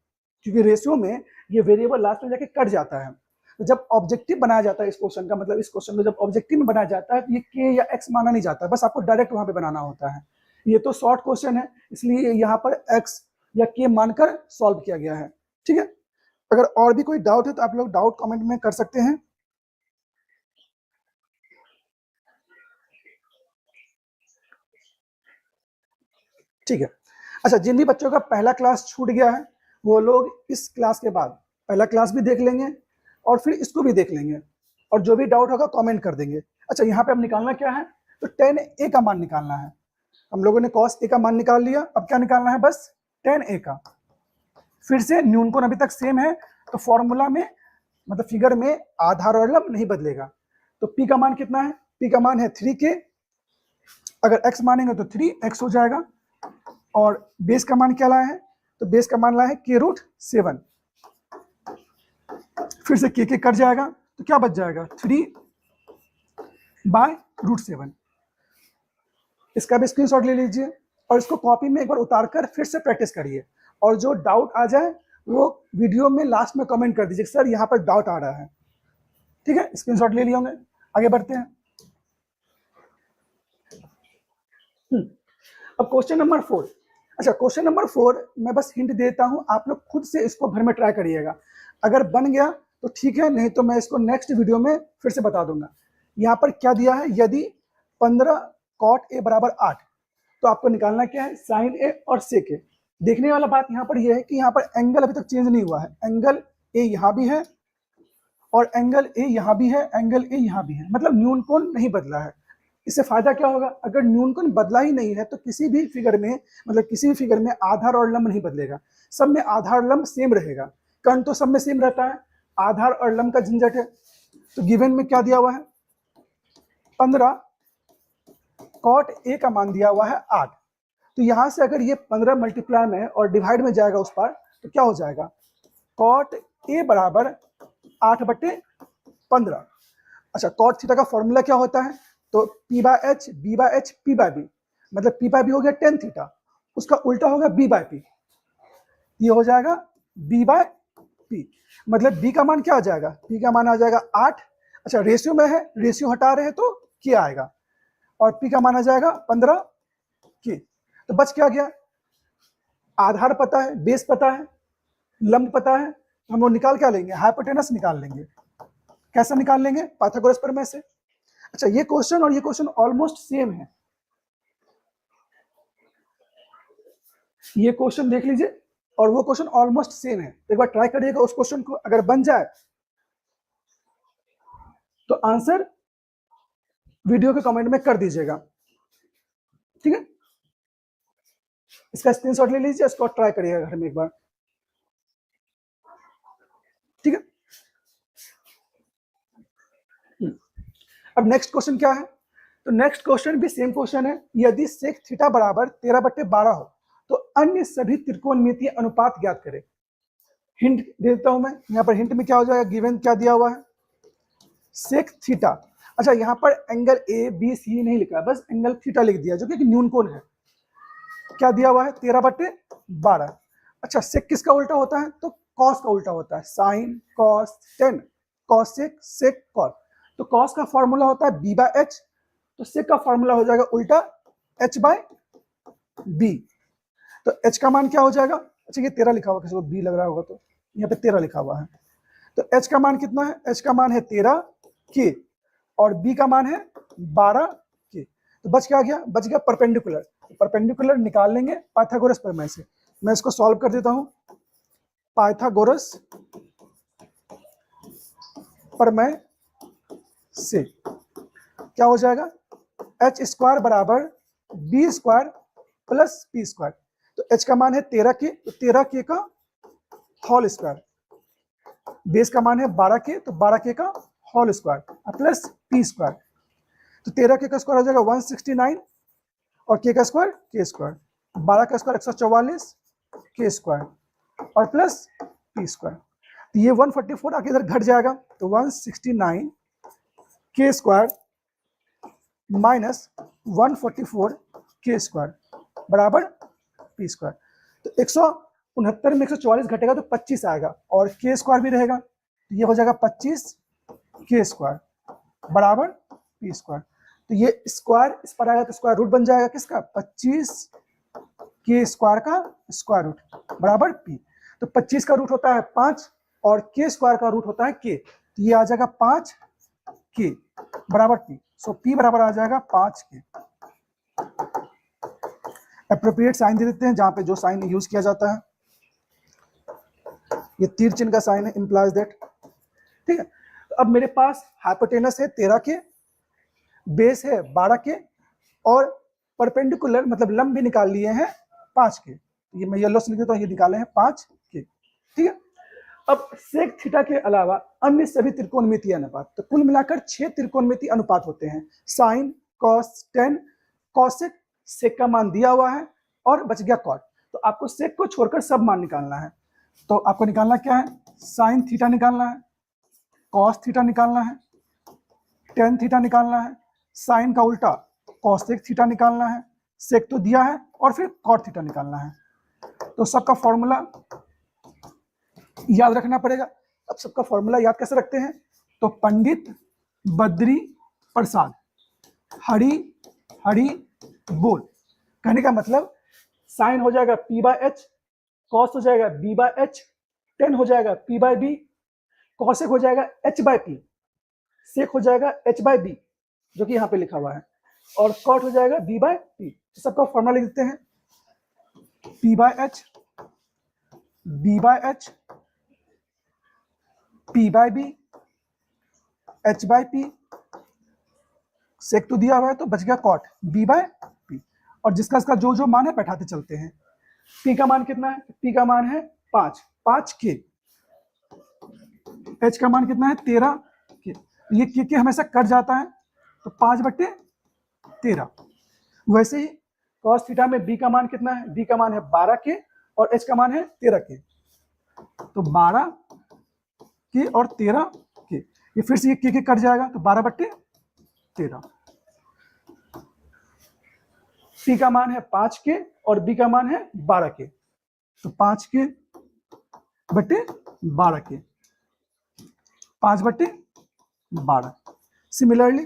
क्योंकि रेशियो में ये वेरिएबल लास्ट में जाके कट जाता है। तो जब ऑब्जेक्टिव बनाया जाता है इस क्वेश्चन का, मतलब इस क्वेश्चन में जब ऑब्जेक्टिव में बनाया जाता है तो ये k या x माना नहीं जाता है, बस आपको डायरेक्ट वहां पे बनाना होता है। ये तो शॉर्ट क्वेश्चन है, इसलिए यहाँ पर x या k मानकर सॉल्व किया गया है। ठीक है, अगर और भी कोई डाउट है तो आप लोग डाउट कमेंट में कर सकते हैं। ठीक है, अच्छा, जिन भी बच्चों का पहला क्लास छूट गया है वो लोग इस क्लास के बाद पहला क्लास भी देख लेंगे और फिर इसको भी देख लेंगे, और जो भी डाउट होगा कमेंट कर देंगे। अच्छा, यहाँ पे अब निकालना क्या है, तो tan a का मान निकालना है। हम लोगों ने cos a का मान निकाल लिया, अब क्या निकालना है, बस tan a का। फिर से न्यून कोण अभी तक सेम है, तो फॉर्मूला में मतलब फिगर में आधार और लंब नहीं बदलेगा। तो p का मान कितना है, p का मान है 3k, अगर x मानेंगे तो 3x हो जाएगा, और बेस का मान क्या लाया है, तो बेस का मान लाया है k√7। फिर से k कट जाएगा तो क्या बच जाएगा, 3/√7। इसका भी स्क्रीनशॉट ले लीजिए और इसको कॉपी में एक बार उतार कर फिर से प्रैक्टिस करिए, और जो डाउट आ जाए वो वीडियो में लास्ट में कमेंट कर दीजिए, सर यहाँ पर डाउट आ रहा है। ठीक है, स्क्रीनशॉट ले लिए होंगे, आगे बढ़ते हैं। अब क्वेश्चन नंबर 4। अच्छा, क्वेश्चन नंबर 4 मैं बस हिंट देता हूं, आप लोग खुद से इसको घर में ट्राई करिएगा। अगर बन गया तो ठीक है, नहीं तो मैं इसको नेक्स्ट वीडियो में फिर से बता दूंगा। यहाँ पर क्या दिया है, यदि 15 cot a बराबर 8, तो आपको निकालना क्या है, साइन a और सेक a। देखने वाला बात यहाँ पर यह है कि यहाँ पर एंगल अभी तक चेंज नहीं हुआ है, एंगल a यहाँ भी है और एंगल a यहाँ भी है, एंगल a यहाँ भी है, मतलब न्यून कोण नहीं बदला है। इससे फायदा क्या होगा, अगर न्यूनकोण बदला ही नहीं है तो किसी भी फिगर में, मतलब किसी भी फिगर में आधार और लंब नहीं बदलेगा, सब में आधार लंब सेम रहेगा। कर्ण तो सब में सेम रहता है, आधार और लंब का झंझट है। तो गिवन में क्या दिया हुआ है, 15, कॉट ए का मान दिया हुआ है 8। तो यहां से अगर ये 15 मल्टीप्लाई में और डिवाइड में जाएगा उस पर, तो क्या हो जाएगा, कॉट ए बराबर 8/15। अच्छा, कॉट थीटा का फॉर्मूला क्या होता है, तो P/H, B/H, P/B, मतलब P/B हो गया tan थीटा, उसका उल्टा होगा B/P, ये हो जाएगा B/P। मतलब B का मान क्या आ जाएगा, P का मान आ जाएगा 8। अच्छा, रेशियो में है, रेशियो हटा रहे हैं तो क्या आएगा, और P का मान आ जाएगा 15 के। तो बच क्या गया, आधार पता है, बेस पता है, लंब पता है, हम लोग निकाल क्या लेंगे, हाइपोटेनस निकाल लेंगे। कैसे निकाल लेंगे, पाइथागोरस प्रमेय से। अच्छा, ये क्वेश्चन और ये क्वेश्चन ऑलमोस्ट सेम है, ये क्वेश्चन देख लीजिए और वो क्वेश्चन ऑलमोस्ट सेम है। एक बार ट्राई करिएगा उस क्वेश्चन को, अगर बन जाए तो आंसर वीडियो के कमेंट में कर दीजिएगा, ठीक है। इसका स्क्रीनशॉट ले लीजिए, इसको ट्राई करिएगा घर में एक बार, ठीक है। अब नेक्स्ट क्वेश्चन क्या है, तो नेक्स्ट क्वेश्चन भी सेम क्वेश्चन है। यदि सेक थीटा बराबर 13/12 हो तो अन्य सभी त्रिकोणमितीय अनुपात ज्ञात करें। हिंट देता हूं मैं, यहाँ पर हिंट में क्या हो जाएगा, गिवन क्या दिया हुआ है, सेक थीटा। अच्छा, यहाँ पर एंगल ए बी सी नहीं लिखा है, बस एंगल थीटा लिख दिया, जो कि न्यूनकोण है। क्या दिया हुआ है, 13/12। अच्छा, सेक किसका उल्टा होता है, तो कॉस का उल्टा होता है, sine cos tan, cos sec sec cos. तो कॉस का फॉर्मूला होता है B/H, तो सेक का फॉर्मूला हो जाएगा उल्टा H/B। तो H का मान क्या हो जाएगा, अच्छा ये 13 लिखा हुआ, किसी को B लग रहा होगा तो यहाँ पे 13 लिखा हुआ है। तो H का मान कितना है, H का मान है 13 के, और B का मान है 12 के। तो बच क्या गया, बच गया परपेंडिकुलर। तो परपेंडिकुलर निकाल लेंगे पाइथागोरस प्रमेय से। मैं इसको सॉल्व कर देता हूं, पाइथागोरस प्रमेय से क्या हो जाएगा, H² बराबर B² प्लस P²। तो H का मान है 13 के, तो 13 के का होल स्क्वायर, बेस का मान है 12 के, तो 12 के का होल स्क्वायर प्लस P²। तो 13 के का स्क्वायर हो जाएगा 169, और के का स्क्वायर k², 12 का स्क्वायर 144 k² और प्लस P²। तो ये 144 आके इधर घट जाएगा, तो 169 k² माइनस 144 k² बराबर P²। तो 169 में 144 घटेगा तो 25 आएगा, और k² भी रहेगा, तो ये हो जाएगा 25 k² बराबर P²। तो ये स्क्वायर इस पर आएगा तो स्क्वायर रूट बन जाएगा किसका, 25 k² का स्क्वायर रूट बराबर P। तो 25 का रूट होता है 5 और k² का रूट होता है k, तो ये आ जाएगा 5 k बराबर P। सो P बराबर आ जाएगा 5 k। एप्रोप्रिएट साइन दे देते हैं जहां पे जो साइन यूज किया जाता है, ये तीर चिन्ह का साइन है, इंप्लाइज दैट, ठीक है। तो अब मेरे पास हाइपोटेनस है 13 के, बेस है 12 के, और परपेंडिकुलर मतलब लंब भी निकाल लिए हैं 5 के। ये मैं येलो से लिख देता हूं, ये निकाले हैं 5 के, ठीक है। अब सेक थीटा के अलावा अन्य सभी त्रिकोणमितीय अनुपात, तो कुल मिलाकर 6 त्रिकोणमितीय अनुपात होते हैं, साइन कॉस टेन कॉसेक, सेक का मान दिया हुआ है और बच गया कॉट। तो आपको सेक को छोड़कर सब मान निकालना है। तो आपको निकालना क्या है, साइन थीटा निकालना है, कॉस थीटा निकालना है, टेन थीटा निकालना है, साइन का उल्टा कॉसेक थीटा निकालना है, सेक तो दिया है, और फिर कॉट थीटा निकालना है। तो सबका फॉर्मूला याद रखना पड़ेगा। अब सबका फॉर्मूला याद कैसे रखते हैं, तो पंडित बद्री प्रसाद हरी हरी बोल, कहने का मतलब साइन हो जाएगा P/H, कॉस हो जाएगा B/H, टेन हो जाएगा P/B, कॉसेक हो जाएगा H/P, सेक हो जाएगा H/B जो कि यहाँ पे लिखा हुआ है, और कॉट हो जाएगा B/P। तो सबका फॉर्मूला लिख देते हैं, P/H B/H P/B H/P सेक तो दिया हुआ है तो बच गया कॉट बी बाय पी, और जिसका इसका जो जो मान है बैठाते चलते हैं। पी का मान कितना है? पी का मान है 5 के। एच का मान कितना है? 13 के। ये के हमेशा कट जाता है तो 5/13। वैसे ही cos थीटा में बी का मान कितना है? बी का मान है 12 के और एच का मान है 13 के, तो 12 के और 13 के, ये फिर से ये के कट जाएगा तो 12/13। पी का मान है 5 के और बी का मान है 12 के, तो 5 के बटे 12 के, 5/12। सिमिलरली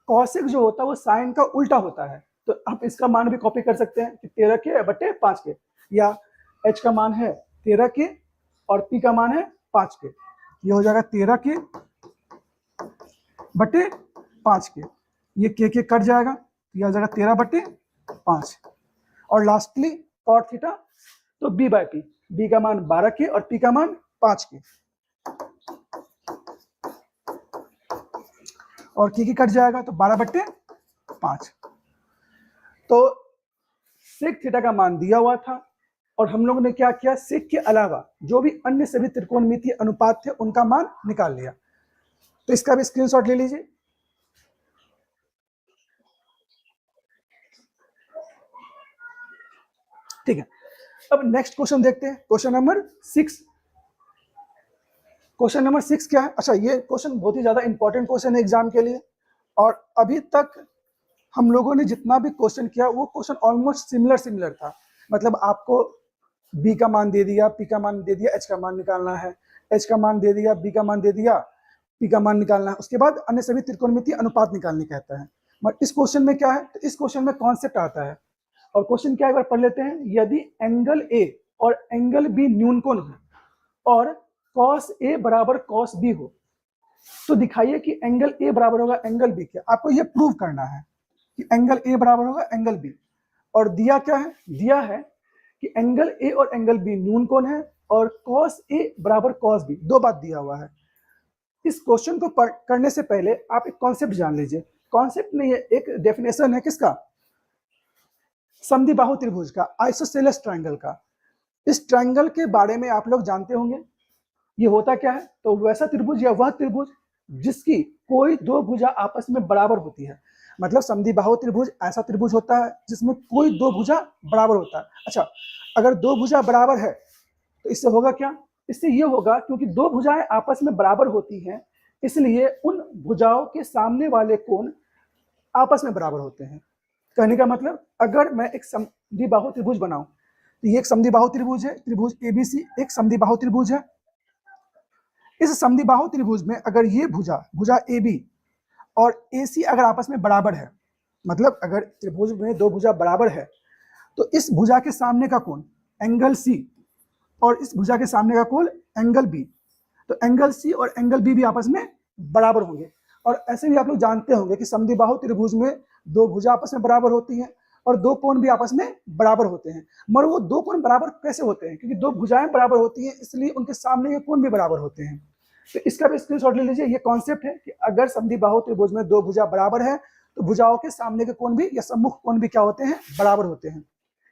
कॉसेक जो होता है वो साइन का उल्टा होता है, तो आप इसका मान भी कॉपी कर सकते हैं कि 13 के बटे 5 के, या एच का मान है 13 के और पी का मान है 5 के, ये हो जाएगा 13 के बटे 5 के, ये के कट जाएगा, ये हो जाएगा 13/5। और लास्टली कॉट थीटा, तो बी बाय पी, बी का मान 12 के और पी का मान 5 के, और की कट जाएगा तो 12/5। तो सेक थीटा का मान दिया हुआ था और हम लोगों ने क्या किया, सेक के अलावा जो भी अन्य सभी त्रिकोणमितीय अनुपात थे उनका मान निकाल लिया। तो इसका भी स्क्रीनशॉट ले लीजिए। ठीक है, अब नेक्स्ट क्वेश्चन देखते हैं, क्वेश्चन नंबर 6। क्वेश्चन नंबर 6 क्या है? अच्छा, ये क्वेश्चन बहुत ही ज्यादा इंपॉर्टेंट क्वेश्चन है एग्जाम के लिए, और अभी तक हम लोगों ने जितना भी क्वेश्चन किया वो क्वेश्चन ऑलमोस्ट सिमिलर था। मतलब आपको बी का मान दे दिया, पी का मान दे दिया, एच का मान निकालना है, एच का मान दे दिया, बी का मान दे दिया, पी का मान निकालना है, उसके बाद अन्य सभी त्रिकोणमितीय अनुपात निकालने कहता है। मगर इस क्वेश्चन में क्या है, तो इस क्वेश्चन में कॉन्सेप्ट आता है, और क्वेश्चन क्या एक बार पढ़ लेते हैं। यदि एंगल ए और एंगल बी न्यूनकोण हो और cos ए बराबर cos बी हो, तो दिखाइए कि एंगल ए बराबर होगा एंगल बी के। आपको ये प्रूव करना है कि एंगल ए बराबर होगा एंगल बी, और दिया क्या है? दिया है कि एंगल ए और एंगल बी न्यूनकोण है और cos ए बराबर cos बी, दो बात दिया हुआ है। इस क्वेश्चन को करने से पहले आप एक कॉन्सेप्ट जान लीजिए। कॉन्सेप्ट नहीं है, एक डेफिनेशन है किसका? समद्विबाहु त्रिभुज का, आइसोसेलेस ट्रायंगल का। इस ट्रायंगल के बारे में आप लोग जानते होंगे। ये होता क्या है, तो वैसा त्रिभुज या वह त्रिभुज जिसकी कोई दो भुजा आपस में बराबर होती है। मतलब समद्विबाहु त्रिभुज ऐसा त्रिभुज होता है जिसमें कोई दो भुजा बराबर होता है। अच्छा, अगर दो भुजा बराबर है तो इससे होगा क्या? इससे ये होगा, क्योंकि दो भुजाएं आपस में बराबर होती हैं, इसलिए उन भुजाओं के सामने वाले कोण आपस में बराबर होते हैं। कहने का मतलब, अगर मैं एक समद्विबाहु त्रिभुज बनाऊं तो ये एक समद्विबाहु त्रिभुज है, त्रिभुज एबीसी एक समद्विबाहु त्रिभुज है। इस समद्विबाहु त्रिभुज में अगर ये भुजा ए बी और ए सी अगर आपस में बराबर है, मतलब अगर त्रिभुज में दो भुजा बराबर है, तो इस भुजा के सामने का कोण एंगल सी और इस भुजा के सामने का कोण एंगल बी, तो एंगल सी और एंगल बी भी आपस में बराबर होंगे। और ऐसे भी आप लोग जानते होंगे कि समद्विबाहु त्रिभुज में दो भुजा आपस में बराबर होती हैं और दो कोण भी आपस में बराबर होते हैं। मगर वो दो कोण बराबर कैसे होते हैं? क्योंकि दो भुजाएं बराबर होती हैं, इसलिए उनके सामने के कोण भी बराबर होते हैं। तो इसका भी स्क्रीनशॉट ले लीजिए। ये कॉन्सेप्ट है कि अगर समद्विबाहु त्रिभुज में दो भुजा बराबर है तो भुजाओं के सामने के कोण भी या सम्मुख कोण भी क्या होते हैं? बराबर होते हैं।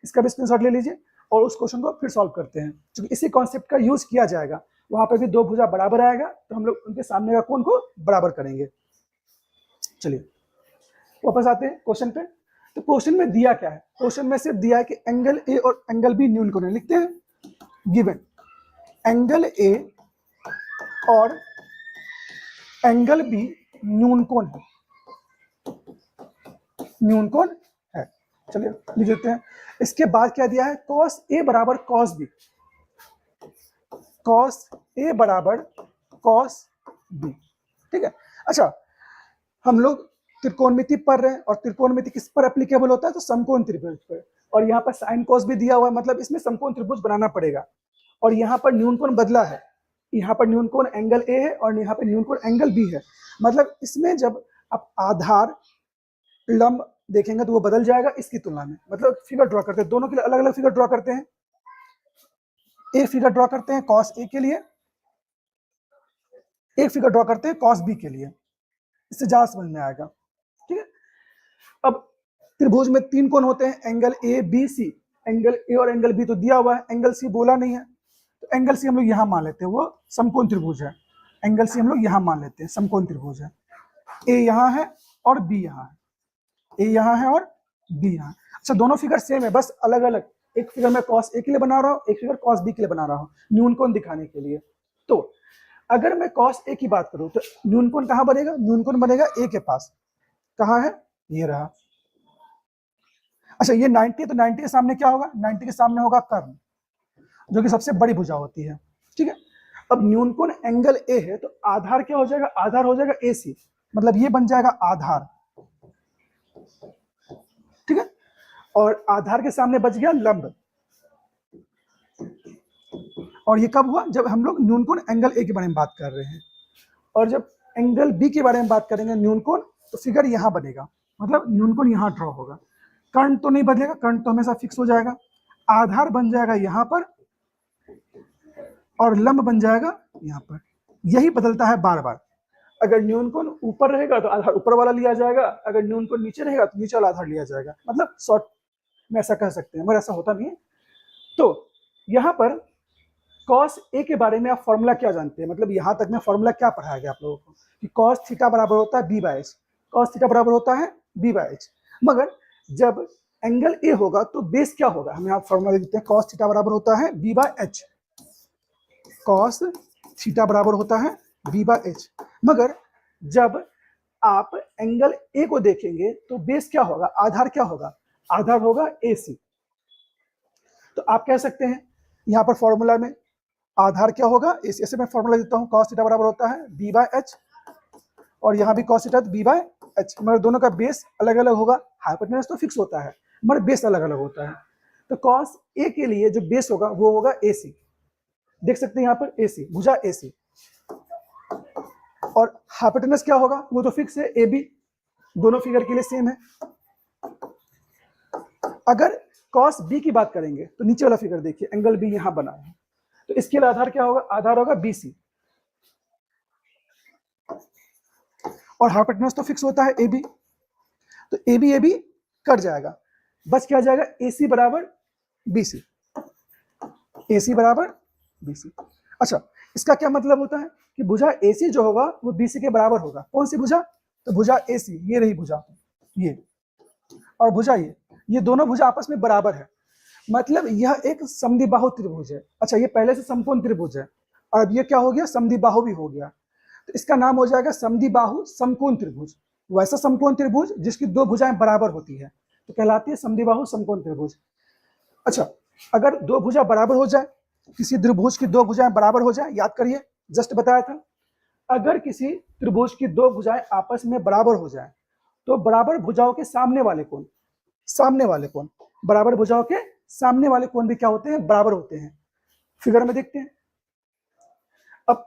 इसका भी स्क्रीनशॉट ले लीजिए और उस क्वेश्चन को फिर सॉल्व करते हैं। क्योंकि इसी कॉन्सेप्ट का यूज किया जाएगा, वहां पर भी दो भुजा बराबर आएगा तो हम लोग उनके सामने का कोण को बराबर करेंगे। चलिए वापस आते हैं क्वेश्चन पे। तो क्वेश्चन में दिया क्या है? क्वेश्चन में सिर्फ दिया है कि एंगल ए और एंगल बी न्यूनकोण है। लिखते हैं गिवन एंगल ए और एंगल बी न्यूनकोण है, न्यूनकोण है। चलिए लिख देते हैं। इसके बाद क्या दिया है? cos ए बराबर cos बी, cos ए बराबर cos बी। ठीक है। अच्छा, हम लोग त्रिकोणमिति पढ़ रहे हैं और त्रिकोणमिति किस पर एप्लीकेबल होता है? तो समकोण त्रिभुज पर। और यहाँ पर साइन cos भी दिया हुआ है, मतलब इसमें समकोण त्रिभुज बनाना पड़ेगा। और यहाँ पर न्यूनकोण बदला है, यहाँ पर न्यूनकोण एंगल ए है और यहाँ पर न्यूनकोण एंगल बी है। मतलब इसमें जब आप आधार लंब देखेंगे तो वो बदल जाएगा इसकी तुलना में। मतलब फिगर ड्रॉ करते हैं, दोनों के लिए अलग अलग फिगर ड्रॉ करते हैं। एक फिगर ड्रॉ करते हैं cos ए के लिए, एक फिगर ड्रॉ करते हैं cos बी के लिए, इससे ज्यादा समझ में आएगा। ठीक है, त्रिभुज में 3 कोण होते हैं, angle A B C. Angle A और एंगल बी तो दिया हुआ है, एंगल सी बोला नहीं है, तो एंगल सी हम लोग यहाँ मान लेते हैं, वो समकोण त्रिभुज है। एंगल सी हम लोग यहाँ मान लेते हैं, समकोण त्रिभुज है। ए यहाँ है और बी यहाँ है, ए यहाँ है और बी यहाँ। अच्छा, दोनों फिगर सेम है, बस अलग अलग। एक फिगर मैं कॉस ए के लिए बना रहा हूँ, एक फिगर कॉस बी के लिए बना रहा हूँ, न्यून कोण दिखाने के लिए। तो अगर मैं कॉस ए की बात करूं तो न्यून कोण कहां बनेगा? न्यून कोण बनेगा ए के पास। कहां है? ये रहा। अच्छा, ये 90 है, तो 90 के सामने क्या होगा? 90 के सामने होगा कर्ण, जो कि सबसे बड़ी भुजा होती है। ठीक है, अब न्यून कोण एंगल ए है, तो आधार क्या हो जाएगा? आधार हो जाएगा ए सी, मतलब ये बन जाएगा आधार। ठीक है, और आधार के सामने बच गया लंब। और ये कब हुआ? जब हम लोग न्यून कोण एंगल ए के बारे में बात कर रहे हैं। और जब एंगल बी के बारे में बात करेंगे न्यून कोण, तो फिगर यहाँ बनेगा, मतलब न्यून कोण यहाँ ड्रॉ होगा। कर्ण तो नहीं बदलेगा, कर्ण तो हमेशा फिक्स हो जाएगा। आधार बन जाएगा यहाँ पर और लंब बन जाएगा यहाँ पर। यही बदलता है बार बार। अगर न्यून कोण ऊपर रहेगा तो आधार ऊपर वाला लिया जाएगा, अगर न्यून कोण नीचे रहेगा तो नीचे वाला आधार लिया जाएगा। मतलब शॉर्ट में ऐसा कह सकते हैं, मगर ऐसा होता नहीं है। तो यहाँ पर कॉस ए के बारे में आप फॉर्मूला क्या जानते हैं? मतलब यहाँ तक में फॉर्मूला क्या पढ़ाया गया आप लोगों को कि कॉस थीटा बराबर होता है B by H. Cos theta बराबर होता है बी बाय एच। मगर जब एंगल ए होगा तो बेस क्या होगा? हम यहाँ फॉर्मूला देते हैं, कॉस थीटा बराबर होता है B by H. Cos theta बराबर होता है बी बाय एच। मगर जब आप एंगल ए को देखेंगे तो बेस क्या होगा? आधार क्या होगा? आधार होगा ए सी। तो आप कह सकते हैं यहाँ पर फॉर्मूला में आधार क्या होगा? ऐसे मैं फॉर्मूला देता हूँ, cos थीटा बराबर होता है b बाय एच, और यहाँ भी cos theta b by H. मगर दोनों का बेस अलग अलग होगा। हाइपोटेनस तो फिक्स होता है, मगर बेस अलग अलग होता है। तो cos a के लिए जो बेस होगा वो होगा AC। देख सकते हैं यहाँ पर AC, भुजा AC। और हाइपोटेनस क्या होगा? वो तो फिक्स है, AB। दोनों फिगर के लिए सेम है। अगर cos b की बात करेंगे तो नीचे वाला फिगर देखिए, एंगल b यहाँ बना है, तो इसके लिए आधार क्या होगा? आधार होगा BC। और हाइपोटेनस तो फिक्स होता है AB, तो AB कट जाएगा, बस क्या जाएगा? AC बराबर BC। AC बराबर BC। अच्छा, इसका क्या मतलब होता है कि भुजा AC जो होगा वो BC के बराबर होगा। कौन सी भुजा? तो भुजा AC, ये रही भुजा, ये, और भुजा ये दोनों भुजा आपस में बराबर है। मतलब यह एक समद्विबाहु त्रिभुज है। अच्छा, ये पहले से समकोण त्रिभुज है और अब ये क्या हो गया? समद्विबाहु भी हो गया। तो इसका नाम हो जाएगा समद्विबाहु समकोण त्रिभुज। वैसा समकोण त्रिभुज जिसकी दो भुजाएं बराबर होती है तो कहलाती है समद्विबाहु समकोण त्रिभुज। अच्छा, अगर दो भुजा बराबर हो जाए, किसी त्रिभुज की दो भुजाएं बराबर हो जाए, याद करिए जस्ट बताया था, अगर किसी त्रिभुज की दो भुजाएं आपस में बराबर हो जाए तो बराबर भुजाओं के सामने वाले कोण, बराबर भुजाओं के सामने वाले कोण भी क्या होते हैं? बराबर होते हैं। फिगर में देखते हैं। अब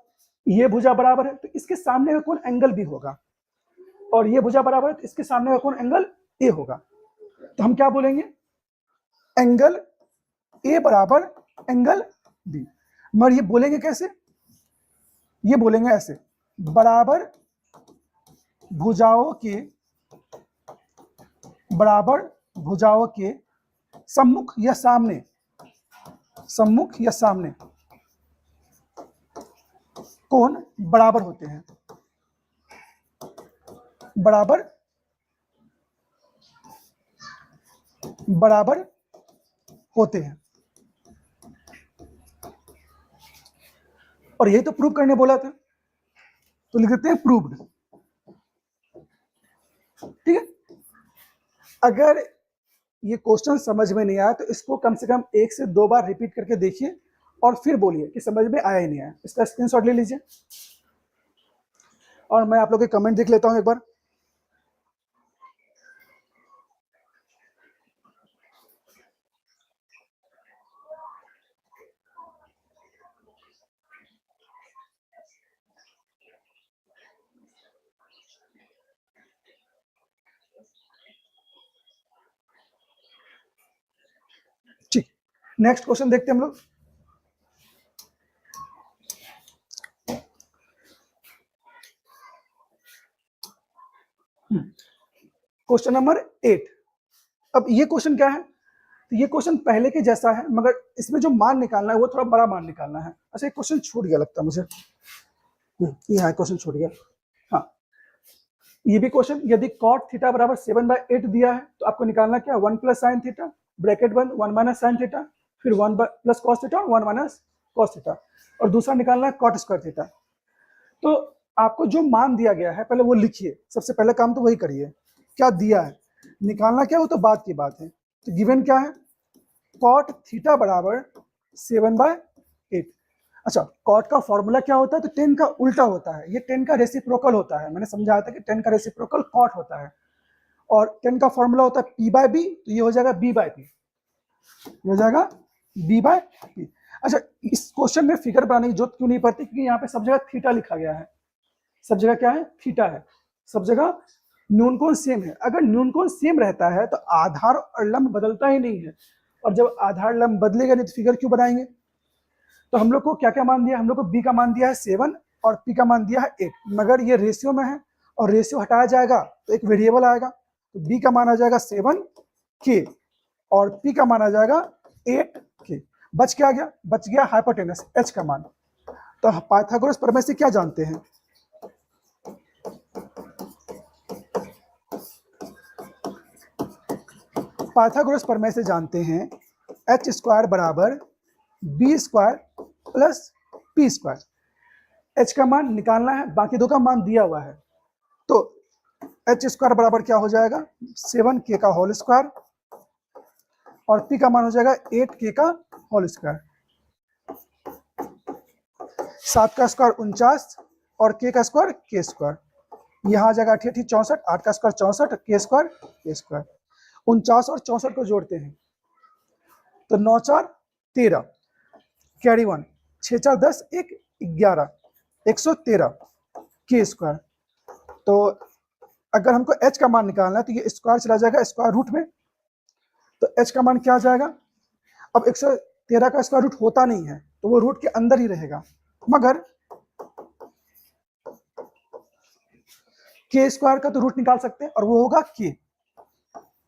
ये भुजा बराबर है तो इसके सामने का कोण एंगल बी होगा, और ये भुजा बराबर है तो इसके सामने का कोण एंगल ए होगा। तो हम क्या बोलेंगे? एंगल ए बराबर एंगल बी। मगर ये बोलेंगे कैसे? ये बोलेंगे ऐसे, बराबर भुजाओं के सम्मुख या सामने कोण बराबर होते हैं, बराबर होते हैं। और यही तो प्रूव करने बोला था, तो लिख देते हैं प्रूव्ड। ठीक है, अगर ये क्वेश्चन समझ में नहीं आया तो इसको कम से कम 1 से 2 बार रिपीट करके देखिए और फिर बोलिए कि समझ में आया ही नहीं आया। इसका स्क्रीनशॉट ले लीजिए और मैं आप लोग के कमेंट देख लेता हूं एक बार। ठीक, नेक्स्ट क्वेश्चन देखते हैं हम लोग। क्वेश्चन नंबर 8, अब ये क्वेश्चन क्या है, तो ये क्वेश्चन पहले के जैसा है, मगर इसमें जो मान निकालना है वो थोड़ा बड़ा मान निकालना है। अच्छा, एक क्वेश्चन छूट गया लगता है मुझे, यहाँ क्वेश्चन छूट गया। हाँ, ये भी क्वेश्चन, यदि कॉट थीटा बराबर 7/8 दिया है तो आपको निकालना क्या, 1 प्लस साइन थीटा ब्रैकेट बंद 1 माइनस साइन थीटा, फिर 1 प्लस कॉस थीटा और 1 माइनस कॉस थीटा, और दूसरा निकालना है कॉट स्क्वायर थीटा। तो आपको जो मान दिया गया है पहले वो लिखिए, सबसे पहले काम तो वही करिए। क्या दिया है, निकालना क्या, वो तो बात की बात है। तो गिवन क्या है, कॉट थीटा बराबर 7/8। अच्छा, कॉट का फॉर्मूला क्या होता है, तो 10 का उल्टा होता है, ये 10 का रेसिप्रोकल होता है। मैंने समझाया था कि 10 का रेसिप्रोकल कॉट होता है, और 10 का फॉर्मूला होता है p/b, तो ये हो जाएगा b/p, ये हो जाएगा b/p। अच्छा, इस क्वेश्चन में फिगर बनाने की जरूरत क्यों नहीं पड़ती, क्योंकि यहाँ पे सब जगह थीटा लिखा गया है, सब जगह क्या है, थीटा है, सब जगह न्यूनकोण सेम है। अगर न्यूनकोण सेम रहता है तो आधार और लंब बदलता ही नहीं है, और जब आधार लंब बदलेगा नहीं तो फिगर क्यों बनाएंगे। तो हम लोग को क्या क्या मान दिया, हम लोग को b का मान दिया है 7 और p का मान दिया है 8, मगर ये रेशियो में है और रेशियो हटाया जाएगा तो एक वेरिएबल आएगा, तो b का मान आ जाएगा 7k और p का मान आ जाएगा 8k। बच क्या गया, बच गया हाइपोटेनस h का मान। तो पाइथागोरस प्रमेय से क्या जानते हैं, पाइथागोरस प्रमेय से जानते हैं h स्क्वायर बराबर b square plus p square. h का मान निकालना है, बाकी दो का मान दिया हुआ है, तो h स्क्वायर बराबर क्या हो जाएगा, 7k का होल स्क्वायर, और p का मान हो जाएगा 8k का होल स्क्वायर। 7 का स्क्वायर 49 और k का स्क्वायर k स्क्वायर, यहाँ आ जाएगा 8 64, 8 का square 64, k square k square. 49 और 64 को जोड़ते हैं तो 9 4 13, कैरी 1, 6 4 10 1 11, 113 के स्क्वायर। तो अगर हमको h का मान निकालना है तो ये स्क्वायर चला जाएगा स्क्वायर रूट में, तो h का मान क्या आ जाएगा, अब 113 का स्क्वायर रूट होता नहीं है तो वो रूट के अंदर ही रहेगा, मगर के स्क्वायर का तो रूट निकाल सकते हैं और वो होगा के,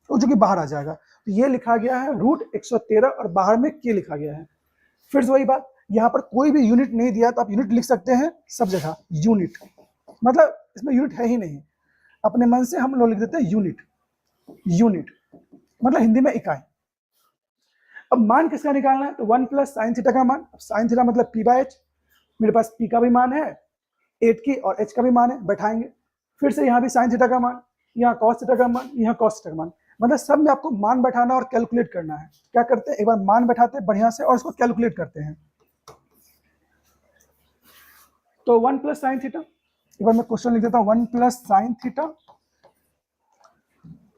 तो जो कि बाहर आ जाएगा। तो ये लिखा गया है रूट 113 और बाहर में के लिखा गया है। फिर से वही बात, यहाँ पर कोई भी यूनिट नहीं दिया तो आप यूनिट लिख सकते हैं सब जगह यूनिट, मतलब इसमें यूनिट है ही नहीं, अपने मन से हम लोग लिख देते हैं यूनिट, यूनिट मतलब हिंदी में इकाई। अब मान किसका निकालना है, तो 1 प्लस साइन थीटा का मान, साइन थीटा मतलब p/h, मेरे पास p का भी मान है 8 की और h का भी मान है, बैठाएंगे। फिर से यहाँ भी साइन थीटा का मान, यहाँ कॉस थीटा का मान, यहाँ कॉस थीटा का मान, मतलब सब में आपको मान बैठाना और कैलकुलेट करना है। क्या करते हैं, एक बार मान बैठाते हैं बढ़िया से और इसको कैलकुलेट करते हैं। तो 1 प्लस साइन थीटा, एक बार मैं क्वेश्चन लिख देता हूँ, 1 प्लस साइन थीटा,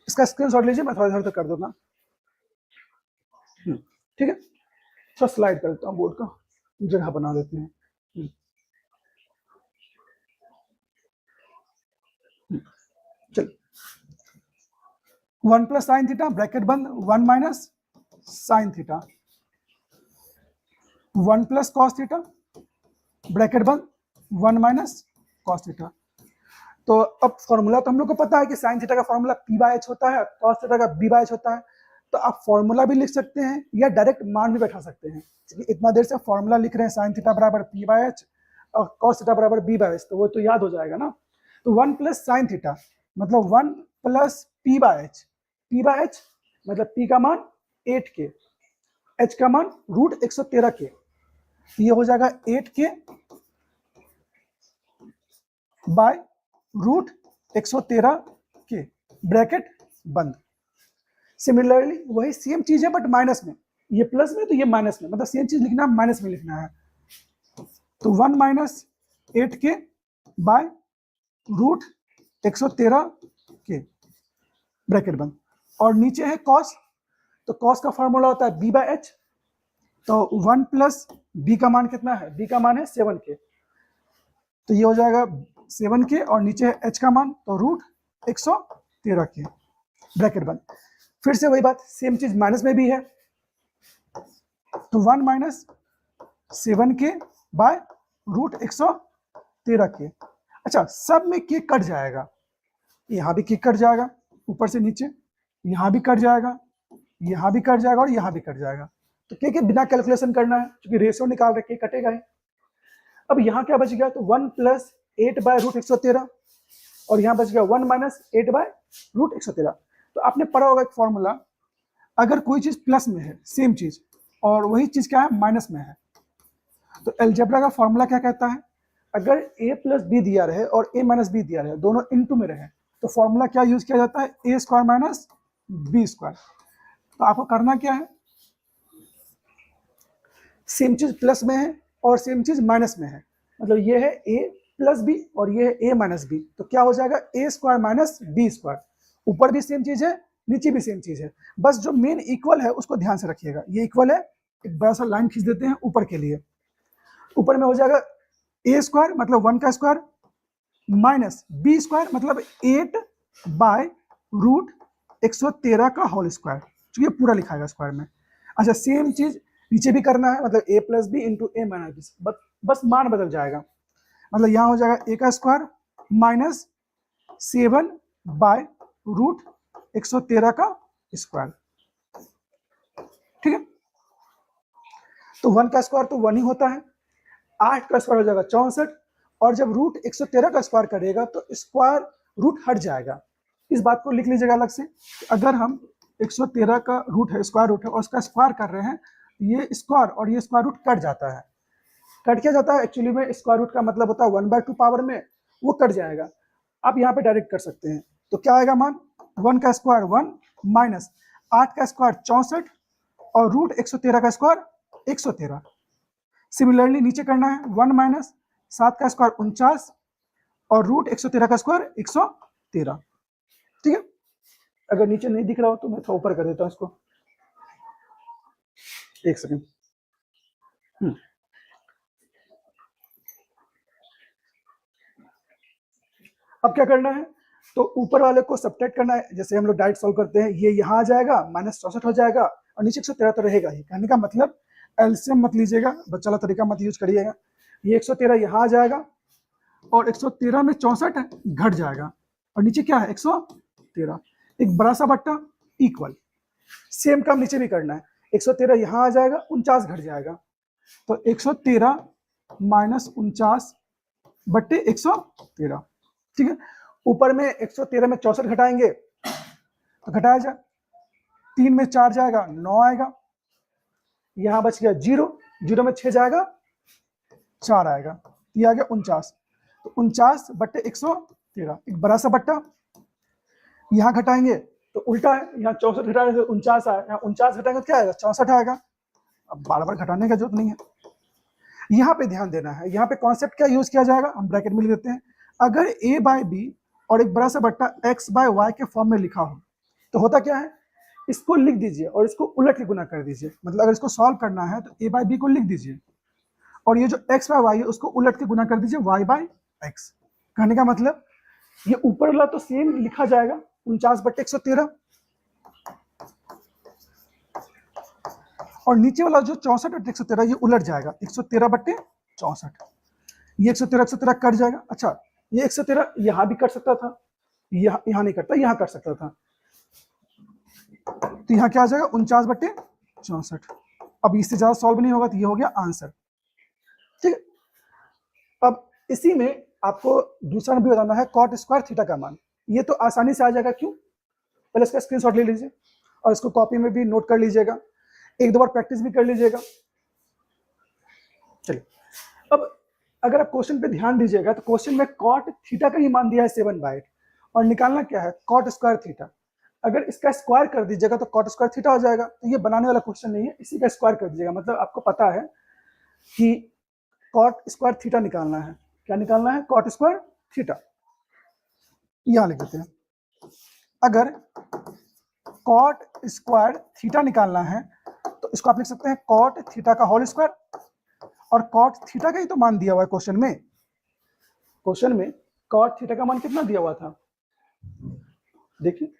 इसका स्क्रीनशॉट लीजिए, मैं थोड़ा इधर तक कर दूंगा, ठीक है। थोड़ा स्लाइड कर देता हूँ, बोर्ड का जगह बना देते हैं। चल 1 प्लस साइन थीटा ब्रैकेट बंद 1 minus sine theta, 1 plus cos theta bracket बंद 1 माइनस कॉस थीटा। तो अब फॉर्मूला तो हम लोग को पता है कि साइन थीटा का फॉर्मूला p/h होता है, कॉस थीटा का b/h होता है, तो आप फॉर्मूला भी लिख सकते हैं या डायरेक्ट मान भी बैठा सकते हैं। इतना देर से फॉर्मूला लिख रहे हैं साइन थीटा बराबर p/h और कॉस थीटा बराबर b/h, तो वो तो याद हो जाएगा ना। तो 1 प्लस साइन थीटा मतलब 1 प्लस p/h, p/h मतलब p का मान 8k, h का मान रूट 113k, ये हो जाएगा 8k by root 113k, bracket बंद। सिमिलरली वही सेम चीज है बट माइनस में, ये प्लस में तो ये माइनस में, मतलब सेम चीज लिखना है माइनस में लिखना है। तो 1 minus 8k by root 113k, bracket बंद, और नीचे है कॉस, तो कॉस का फॉर्मूला होता है b/h, तो 1 प्लस b का मान कितना है, b का मान है 7k, तो ये हो जाएगा 7k और नीचे है h का मान तो रूट 113k, ब्रैकेट बंद। फिर से वही बात, सेम चीज माइनस में भी है, तो 1 minus 7k bye root 113k। अच्छा, सब में k कट जाएगा, यहाँ भी k कट जाएगा ऊपर से नीचे, यहाँ भी कट जाएगा, यहाँ भी कट जाएगा और यहाँ भी कट जाएगा। तो के बिना कैलकुलेशन करना है क्योंकि रेशियो निकाल रखे, कटेगा ही। अब यहाँ क्या बच गया, तो 1 + 8/√113 और यहाँ बच गया 1 - 8/√113। तो आपने पढ़ा होगा एक फॉर्मूला, अगर कोई चीज प्लस में है सेम चीज और वही चीज क्या है माइनस में है, तो अलजेब्रा का फॉर्मूला क्या कहता है, अगर a + b दिया रहे और a - b दिया रहे, दोनों इनटू में रहे, तो फॉर्मूला क्या यूज किया जाता है, a² - b²। तो आपको करना क्या है, सेम चीज प्लस में है और सेम चीज माइनस में है, मतलब ये है a + b और ये है a - b, तो क्या हो जाएगा a² - b²। ऊपर भी सेम चीज है, नीचे भी सेम चीज है, बस जो मेन इक्वल है उसको ध्यान से रखिएगा। ये इक्वल है, एक बड़ा सा लाइन खींच देते हैं ऊपर के लिए। ऊपर में हो जाएगा a² मतलब 1 का स्क्वायर माइनस b² मतलब 8/√113 का होल स्क्वायर, ये पूरा लिखा है स्क्वायर में। अच्छा, सेम चीज नीचे भी करना है, मतलब a + b × a - b, बस मान बदल जाएगा, मतलब यहाँ हो जाएगा a का स्क्वायर माइनस 7/√113 का स्क्वायर। ठीक है, तो 1 का स्क्वायर तो 1 ही होता है, 8 का स्क्वायर हो जाएगा 64, और जब √113 का स्क्वायर करेगा तो स्क्वायर रूट हट जाएगा। इस बात को लिख लीजिएगा अलग से, अगर हम 113 का रूट है, स्क्वायर रूट है और उसका स्क्वायर कर रहे हैं, ये स्क्वायर और ये स्क्वायर रूट कट जाता है। कट क्या जाता है, एक्चुअली में स्क्वायर रूट का मतलब होता है 1/2 पावर में, वो कट जाएगा। आप यहाँ पे डायरेक्ट कर सकते हैं, तो क्या आएगा मान, 1 का स्क्वायर 1 माइनस 8 का स्क्वायर 64 और √113 का स्क्वायर 113। सिमिलरली नीचे करना है, 1 - 7 का स्क्वायर 49 और √113 का स्क्वायर 113। ठीक है, अगर नीचे नहीं दिख रहा हो तो मैं थोड़ा ऊपर कर देता हूँ इसको, एक सेकेंड। अब क्या करना है, तो ऊपर वाले को सब्ट्रैक्ट करना है, जैसे हम लोग डायरेक्ट सॉल्व करते हैं, ये यहाँ आ जाएगा -64 हो जाएगा और नीचे 113 तो रहेगा ही। कहने का मतलब एलसीएम मत लीजिएगा, बच्चा वाला तरीका मत यूज करिएगा। ये 113 यहाँ आ जाएगा और 113 में 64 घट जाएगा और नीचे क्या है 113, एक बड़ा सा बट्टा इक्वल। सेम काम नीचे भी करना है, 113 यहाँ आ जाएगा, 49 घट जाएगा, तो 113 - 49 बट्टे 113। ठीक है, ऊपर में 113 में 64 घटाएंगे तो घटाया जाए, 3 में 4 जाएगा 9 आएगा, यहां बच गया 0, 0 में 6 जाएगा 4 आएगा, ये आ गया 49। तो 49 बट्टे 113, एक बड़ा सा बट्टा, यहां घटाएंगे तो उल्टा है, यहाँ 64 घटाने से 49 आया, यहाँ 49 घटाएंगे तो क्या आएगा 64 आएगा। अब बार बार घटाने का जरूरत नहीं है, यहाँ पे ध्यान देना है। यहाँ पे कॉन्सेप्ट क्या यूज किया जाएगा, हम ब्रैकेट में लिख देते हैं, अगर a/b और एक बड़ा सा बट्टा x/y के फॉर्म में लिखा हो तो होता क्या है, इसको लिख दीजिए और इसको उलट के गुना कर दीजिए। मतलब अगर इसको सॉल्व करना है तो a/b को लिख दीजिए और ये जो x/y है उसको उलट के गुना कर दीजिए y/x। कहने का मतलब ये ऊपर वाला तो सेम लिखा जाएगा 49 बट्टे 113 और नीचे वाला जो 64 बट्टे 113 ये उलट जाएगा 113 बट्टे 64, ये 113 कट जाएगा। अच्छा, ये 113 यहाँ भी कट सकता था, यहाँ नहीं कटता, यहाँ कट सकता था, तो यहाँ क्या आ जाएगा 49 बट्टे 64। अब इससे ज्यादा सॉल्व नहीं होगा तो ये हो गया आंसर। ठीक है, अब इसी में आपको दूसरा भी बताना है cot स्क्वायर थीटा का मान। ये तो आसानी से आ जाएगा, क्यों, पहले इसका स्क्रीनशॉट ले लीजिए और इसको कॉपी में भी नोट कर लीजिएगा, एक दो बार प्रैक्टिस भी कर लीजिएगा। चलिए, अब अगर आप क्वेश्चन पे ध्यान दीजिएगा तो क्वेश्चन में cot थीटा का ही मान दिया है 7/8 और निकालना क्या है cot स्क्वायर थीटा। अगर इसका स्क्वायर कर दीजिएगा तो cot स्क्वायर थीटा हो जाएगा। तो ये बनाने वाला क्वेश्चन नहीं है, इसी का स्क्वायर कर दीजिएगा, मतलब आपको पता है कि cot स्क्वायर थीटा निकालना है। क्या निकालना है, cot स्क्वायर थीटा। यहां लिख देते हैं, अगर cot स्क्वायर थीटा निकालना है तो इसको आप लिख सकते हैं cot थीटा का होल स्क्वायर, और cot थीटा का ही तो मान दिया हुआ है क्वेश्चन में। क्वेश्चन में cot थीटा का मान कितना दिया हुआ था, देखिए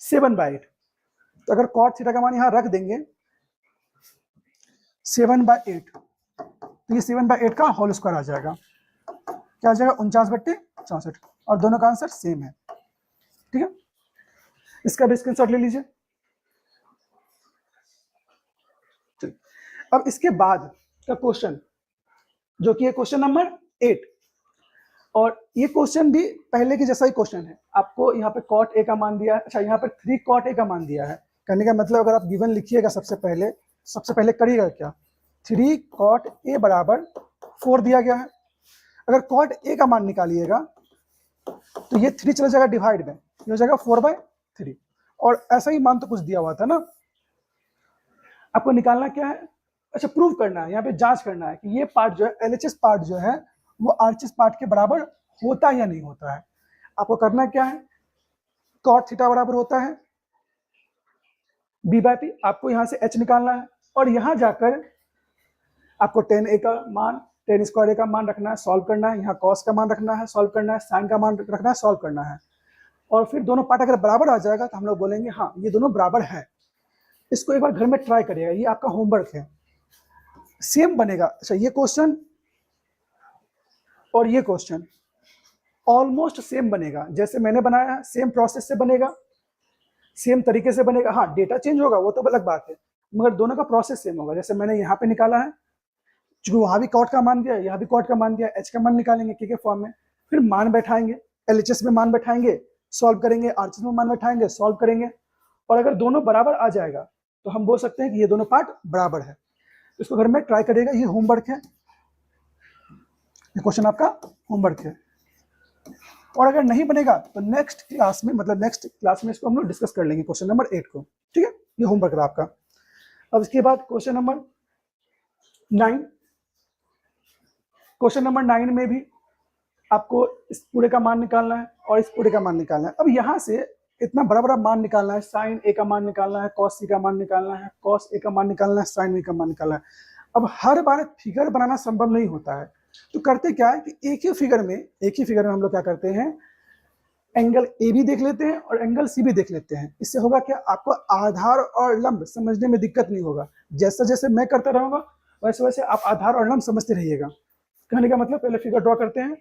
7/8। तो अगर cot थीटा का मान यहां रख देंगे 7/8 तो ये 7/8 का होल स्क्वायर आ जाएगा, क्या आ जाएगा 49 बट्टे 64, और दोनों का आंसर सेम है। ठीक है, इसका भी स्क्रीनशॉट ले लीजिए। अब इसके बाद का क्वेश्चन जो कि है क्वेश्चन नंबर 8, और ये क्वेश्चन भी पहले के जैसा ही क्वेश्चन है। आपको यहाँ पे cot a का मान दिया है, अच्छा यहाँ पर 3 cot a का मान दिया है। कहने का मतलब अगर आप गिवन लिखिएगा सबसे पहले करिएगा क्या, 3 cot a बराबर 4 दिया गया है। अगर cot a का मान निकालिएगा तो ये 3 चला जाएगा डिवाइड में, ये हो जाएगा 4/3, और ऐसा ही मान तो कुछ दिया हुआ था ना। आपको निकालना क्या है, अच्छा प्रूव करना है, यहाँ पे जांच करना है कि ये पार्ट जो है LHS पार्ट जो है वो RHS पार्ट के बराबर होता है या नहीं होता है। आपको करना क्या है, cot थीटा बराबर होता है b/p, आपको यहाँ से h निकालना है, और यहाँ जाकर आपको tan a का मान, tan स्क्वायर a का मान रखना है, सॉल्व करना है, यहाँ cos का मान रखना है, सॉल्व करना है, sin का मान रखना है, सॉल्व करना है, और फिर दोनों पार्ट अगर बराबर आ जाएगा तो हम लोग बोलेंगे हाँ ये दोनों बराबर है। इसको एक बार घर में ट्राई करिएगा, ये आपका होमवर्क है, सेम बनेगा। अच्छा ये क्वेश्चन और ये क्वेश्चन ऑलमोस्ट सेम बनेगा, जैसे मैंने बनाया है सेम प्रोसेस से बनेगा, सेम तरीके से बनेगा। हाँ डेटा चेंज होगा वो तो अलग बात है, मगर दोनों का प्रोसेस सेम होगा। जैसे मैंने यहाँ पे निकाला है, क्योंकि वहाँ भी cot का मान दिया है, यहाँ भी cot का मान दिया है, h का मान निकालेंगे के फॉर्म में, फिर मान बैठाएंगे, LHS में मान बैठाएंगे, सॉल्व करेंगे, RHS में मान बैठाएंगे, सॉल्व करेंगे, और अगर दोनों बराबर आ जाएगा तो हम बोल सकते हैं कि ये दोनों पार्ट बराबर है। इसको घर में ट्राई करिएगा, ये होमवर्क है, ये क्वेश्चन आपका होमवर्क है। और अगर नहीं बनेगा तो नेक्स्ट क्लास में इसको हम लोग डिस्कस कर लेंगे क्वेश्चन नंबर 8 को, ठीक है, ये होमवर्क है आपका। अब इसके बाद क्वेश्चन नंबर 9, क्वेश्चन नंबर 9 में भी आपको इस पूरे का मान निकालना है और इस पूरे का मान निकालना है। अब यहाँ से इतना बड़ा बड़ा मान निकालना है, साइन a का मान निकालना है, cos c का मान निकालना है, cos a का मान निकालना है, साइन a का मान निकालना है। अब हर बार फिगर बनाना संभव नहीं होता है, तो करते क्या है कि एक ही फिगर में हम लोग क्या करते हैं, एंगल ए भी देख लेते हैं और एंगल सी भी देख लेते हैं। इससे होगा क्या, आपको आधार और लंब समझने में दिक्कत नहीं होगा। जैसे जैसे मैं करता रहूंगा वैसे वैसे आप आधार और लंब समझते रहिएगा। कहने का मतलब पहले फिगर ड्रॉ करते हैं।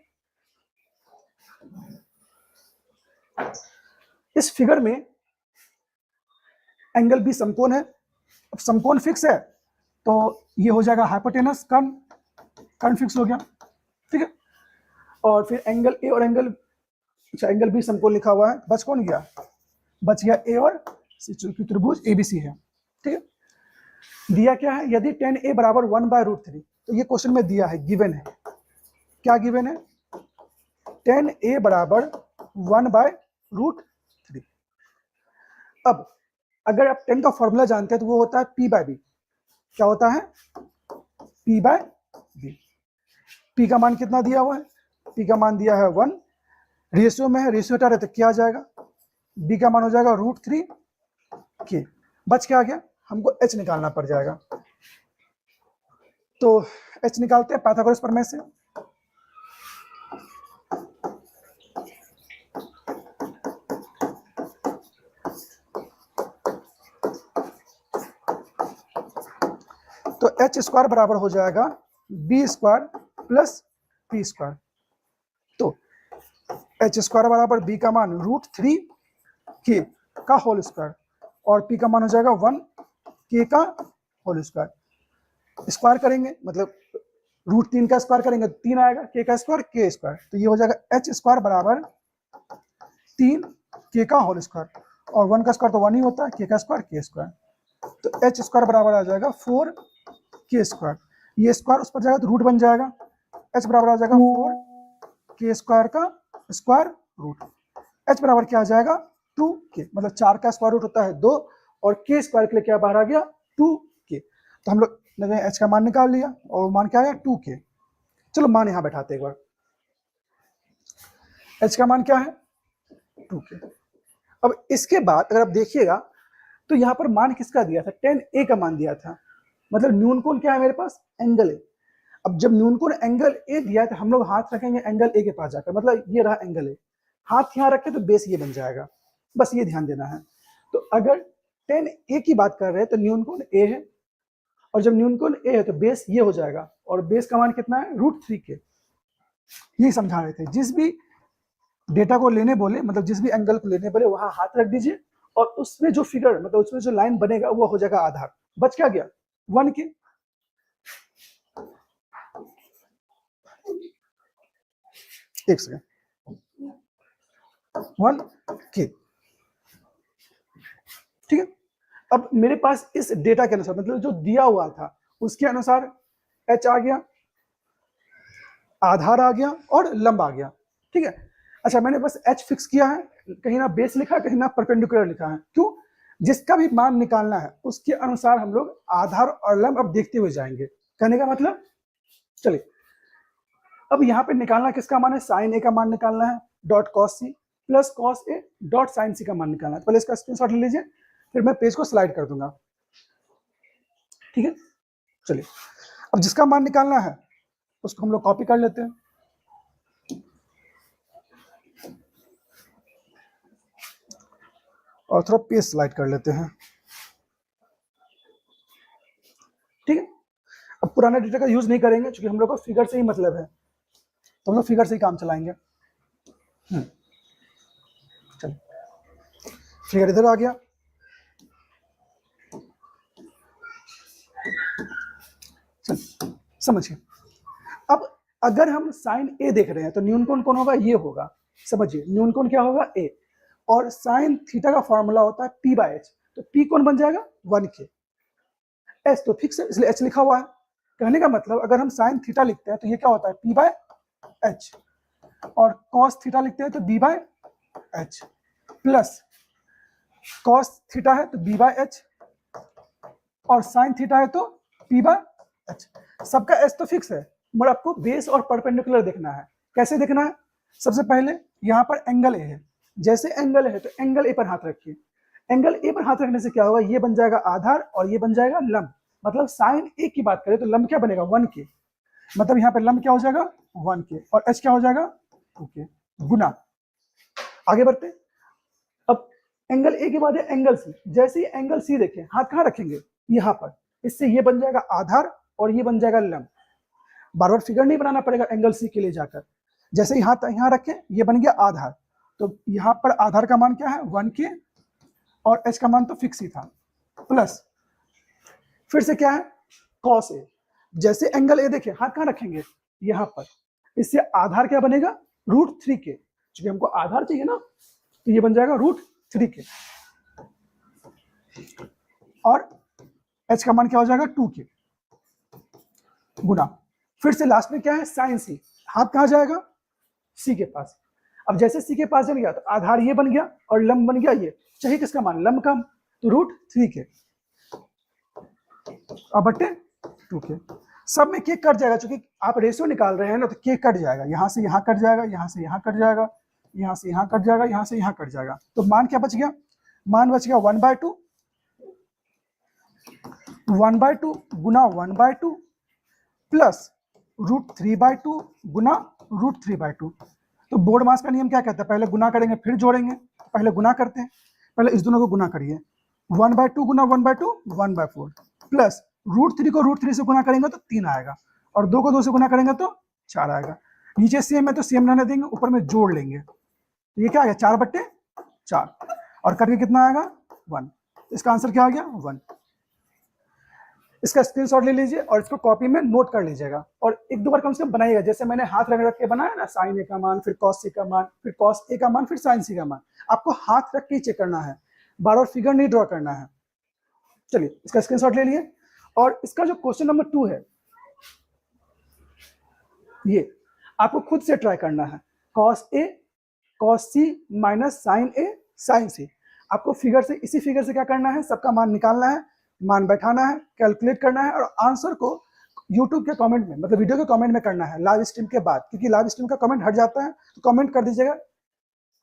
इस फिगर में एंगल बी समकोण है। अब समकोण फिक्स है तो ये हो जाएगा हाइपोटेनस, कर्ण फिक्स हो गया, ठीक है। और फिर एंगल ए और एंगल बी समकोण लिखा हुआ है, बच कौन गया, बच गया ए और सी, चूंकि त्रिभुज ABC है, ठीक है। दिया क्या है, यदि tan a बराबर 1/√3, तो ये क्वेश्चन में दिया है, गिवन है, क्या गिवन है, tan a बराबर 1/√3। अब अगर आप tan का फॉर्मूला जानते हैं तो वो होता है p/b, क्या होता है, p/b। p का मान कितना दिया हुआ है, p का मान दिया है 1, रेशियो में है, रेशियो हटा रहे तो क्या आ जाएगा, b का मान हो जाएगा √3k। बच क्या आ गया, हमको h निकालना पड़ जाएगा। तो h निकालते हैं पाइथागोरस प्रमेय से। तो h² बराबर हो जाएगा b² प्लस p²। तो h² बराबर b का मान √3k का होल स्क्वायर और p का मान हो जाएगा 1k का होल स्क्वायर। स्क्वायर करेंगे मतलब √3 का स्क्वायर करेंगे 3 आएगा, k का स्क्वायर k स्क्वायर, तो ये हो जाएगा h² बराबर 3k का होल स्क्वायर, और 1 का स्क्वायर तो 1 ही होता है, k का स्क्वायर k स्क्वायर, तो h² बराबर आ जाएगा 4k²। ये स्क्वायर उस पर जाएगा तो रूट बन जाएगा, h बराबर आ जाएगा 4k² का स्क्वायर रूट। h बराबर क्या आ जाएगा 2k, मतलब 4 का स्क्वायर रूट होता है 2 और k स्क्वायर के लिए क्या बाहर आ गया 2k। तो हम लोग ने h का मान निकाल लिया और मान क्या आया 2k। चलो मान यहाँ बैठाते एक बार, h का मान क्या है 2k। अब इसके बाद अगर आप देखिएगा तो यहाँ पर मान किसका दिया था, tan a का मान दिया था, मतलब न्यून कोण क्या है मेरे पास, एंगल a। अब जब न्यून कोण एंगल a दिया है तो हम लोग हाथ रखेंगे एंगल a के पास जाकर, मतलब ये रहा एंगल a, हाथ यहाँ रखे तो बेस ये बन जाएगा, बस ये ध्यान देना है। तो अगर tan a की बात कर रहे हैं तो न्यून कोण a है, और जब न्यून कोण a है तो बेस ये हो जाएगा, और बेस का मान कितना है √3k। यही समझा रहे थे, जिस भी डेटा को लेने बोले, मतलब जिस भी एंगल को लेने बोले वहां हाथ रख दीजिए और उसमें जो फिगर मतलब उसमें जो लाइन बनेगा वो हो जाएगा आधार। बच क्या गया 1k। एक सेकेंड 1k, ठीक है। अब मेरे पास इस डेटा के अनुसार मतलब जो दिया हुआ था उसके अनुसार h आ गया, आधार आ गया और लंब आ गया, ठीक है। अच्छा मैंने बस h फिक्स किया है, कहीं ना बेस लिखा है कहीं ना परपेंडिकुलर लिखा है, क्यों? जिसका भी मान निकालना है उसके अनुसार हम लोग आधार और लंब अब देखते हुए जाएंगे। कहने का मतलब चलिए अब यहाँ पे निकालना किसका मान है, साइन ए का मान निकालना है dot cos C plus cos A dot sine C का मान निकालना है। पहले इसका स्क्रीनशॉट ले लीजिए, फिर मैं पेज को स्लाइड कर दूंगा, ठीक है। चलिए अब जिसका मान निकालना है उसको हम लोग कॉपी कर लेते हैं, और थोड़ा पेज स्लाइड कर लेते हैं, ठीक है। अब पुराना डेटा का यूज नहीं करेंगे क्योंकि हम लोग को फिगर से ही मतलब है, तो हम लोग फिगर से ही काम चलाएंगे। चलिए फिगर इधर आ गया, चलिए समझिए। अब अगर हम साइन ए देख रहे हैं तो न्यून कोण कौन होगा, ये होगा, समझिए न्यून कोण क्या होगा ए, और साइन थीटा का फॉर्मूला होता है पी बाय एच, तो पी कौन बन जाएगा 1k, एच तो फिक्स है इसलिए एच लिखा हुआ है। कहने का मतलब अगर हम साइन थीटा लिखते हैं तो ये क्या होता है पी बाय एच, और कॉस थीटा लिखते हैं तो B by H, plus cos theta है तो बी बाय एच, और साइन थीटा है तो पी बाय एच। सबका एच तो फिक्स है, मगर आपको बेस और परपेंडिकुलर देखना है। कैसे देखना है, सबसे पहले यहाँ पर एंगल ए है, जैसे एंगल है तो एंगल ए पर हाथ रखिए, एंगल ए पर हाथ रखने से क्या होगा, ये बन जाएगा आधार और ये बन जाएगा लंब। मतलब साइन ए की बात करें तो लंब क्या बनेगा 1k, मतलब यहाँ पे लंब क्या हो जाएगा 1k और एच क्या हो जाएगा 2k गुना। आगे बढ़ते हैं, अब एंगल ए के बाद है एंगल सी, जैसे ही एंगल सी देखें हाथ कहाँ रखेंगे यहाँ पर, इससे ये बन जाएगा आधार और ये बन जाएगा लंब। बार बार फिगर नहीं बनाना पड़ेगा एंगल सी के लिए जाकर, जैसे ही हाथ यहाँ रखें ये बन गया आधार, तो यहाँ पर आधार का मान क्या है 1k और एच का मान तो फिक्स ही था, प्लस फिर से क्या है कॉस ए, जैसे एंगल ए देखें हाथ कहाँ रखेंगे यहाँ पर, इससे आधार क्या बनेगा √3k, क्योंकि हमको आधार चाहिए ना, तो ये बन जाएगा √3k और h का मान क्या हो जाएगा 2k गुना। फिर से लास्ट में क्या है साइन सी, हाथ कहाँ जाएगा सी के पास, अब जैसे सी के पास चल गया तो आधार ये बन गया और लंब बन गया ये, चाहिए किसका मान लंब का, तो √3k अब बट्टे 2k। सब में के कट जाएगा, क्योंकि आप रेशियो निकाल रहे हैं ना, तो के कट जाएगा, यहाँ से यहाँ कट जाएगा, यहाँ से यहाँ कट जाएगा, यहाँ से यहाँ कट जाएगा, यहाँ से यहाँ कट जाएगा, तो मान क्या बच गया, मान बच गया 1/2 गुना 1/2 प्लस √3/2 गुना √3/2। तो बोर्ड मास का नियम क्या कहता है, पहले गुना करेंगे फिर जोड़ेंगे, पहले गुना करते हैं, पहले इस दोनों को गुना करिए, 1/2 गुना 1/2 1/4 प्लस √3 को √3 से गुना करेंगे तो 3 आएगा, और 2 को 2 से गुना करेंगे तो 4 आएगा। नीचे सेम है तो सेम रहने देंगे, ऊपर में जोड़ लेंगे, तो ये क्या आ गया 4/4 और करके कितना आएगा 1, इसका आंसर क्या आ गया 1। इसका स्क्रीनशॉट ले लीजिए और इसको कॉपी में नोट कर लीजिएगा, और एक दो बार कम से कम बनाइएगा, जैसे मैंने हाथ रख रख के बनाया ना, साइन ए का मान फिर कॉस सी का मान फिर कॉस ए का मान फिर साइन सी का मान, आपको हाथ रख के ही चेक करना है, बार बार फिगर नहीं ड्रॉ करना है। चलिए इसका स्क्रीनशॉट ले लिए, और इसका जो क्वेश्चन नंबर 2 है ये आपको खुद से ट्राई करना है, cos A cos C minus sign A sign सी। आपको फिगर से, इसी फिगर से क्या करना है, सबका मान निकालना है, मान बैठाना है, कैलकुलेट करना है, और आंसर को यूट्यूब के कमेंट में मतलब वीडियो के कमेंट में करना है लाइव स्ट्रीम के बाद, क्योंकि लाइव स्ट्रीम का कमेंट हट जाता है, तो कमेंट कर दीजिएगा,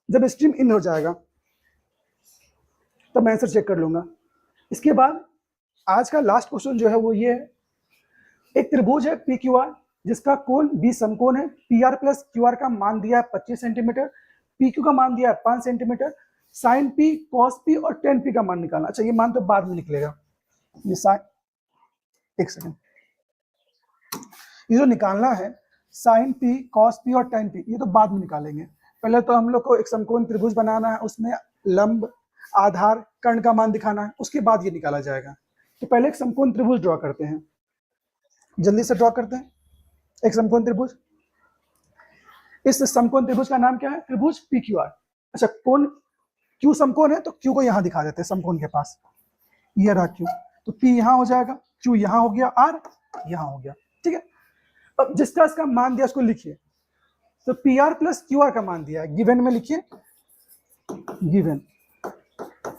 जब स्ट्रीम इन हो जाएगा तब मैं आंसर चेक कर लूंगा। इसके बाद आज का लास्ट क्वेश्चन जो है वो ये है, एक त्रिभुज है पी क्यू आर जिसका कोण बी समकोण है, P R plus Q R का मान दिया है 25 सेंटीमीटर, पी क्यू का मान दिया है 5 centimetre, sine P cos P और टेन पी का मान निकालना। अच्छा ये मान तो बाद में निकलेगा, ये साइन, एक सेकेंड, ये जो निकालना है साइन पी कॉस पी और टेन पी, ये तो बाद में निकालेंगे, पहले तो हम लोग को एक समकोण त्रिभुज बनाना है, उसमें लंब आधार, कर्ण का मान दिखाना है, उसके बाद ये निकाला जाएगा। तो पहले एक समकोण त्रिभुज ड्रॉ करते हैं, जल्दी से ड्रॉ करते हैं एक समकोण त्रिभुज। इस समकोण त्रिभुज का नाम क्या है? त्रिभुज पी क्यू आर। अच्छा, कोण क्यू समकोण है तो क्यू को यहां दिखा देते हैं समकोण के पास, ये रहा क्यू, तो पी यहां हो जाएगा, क्यू यहां हो गया, आर यहां हो गया, ठीक है। अब जिसका इसका मान दिया उसको लिखिए। तो P R plus Q R का मान दिया है, गिवन में लिखिए, given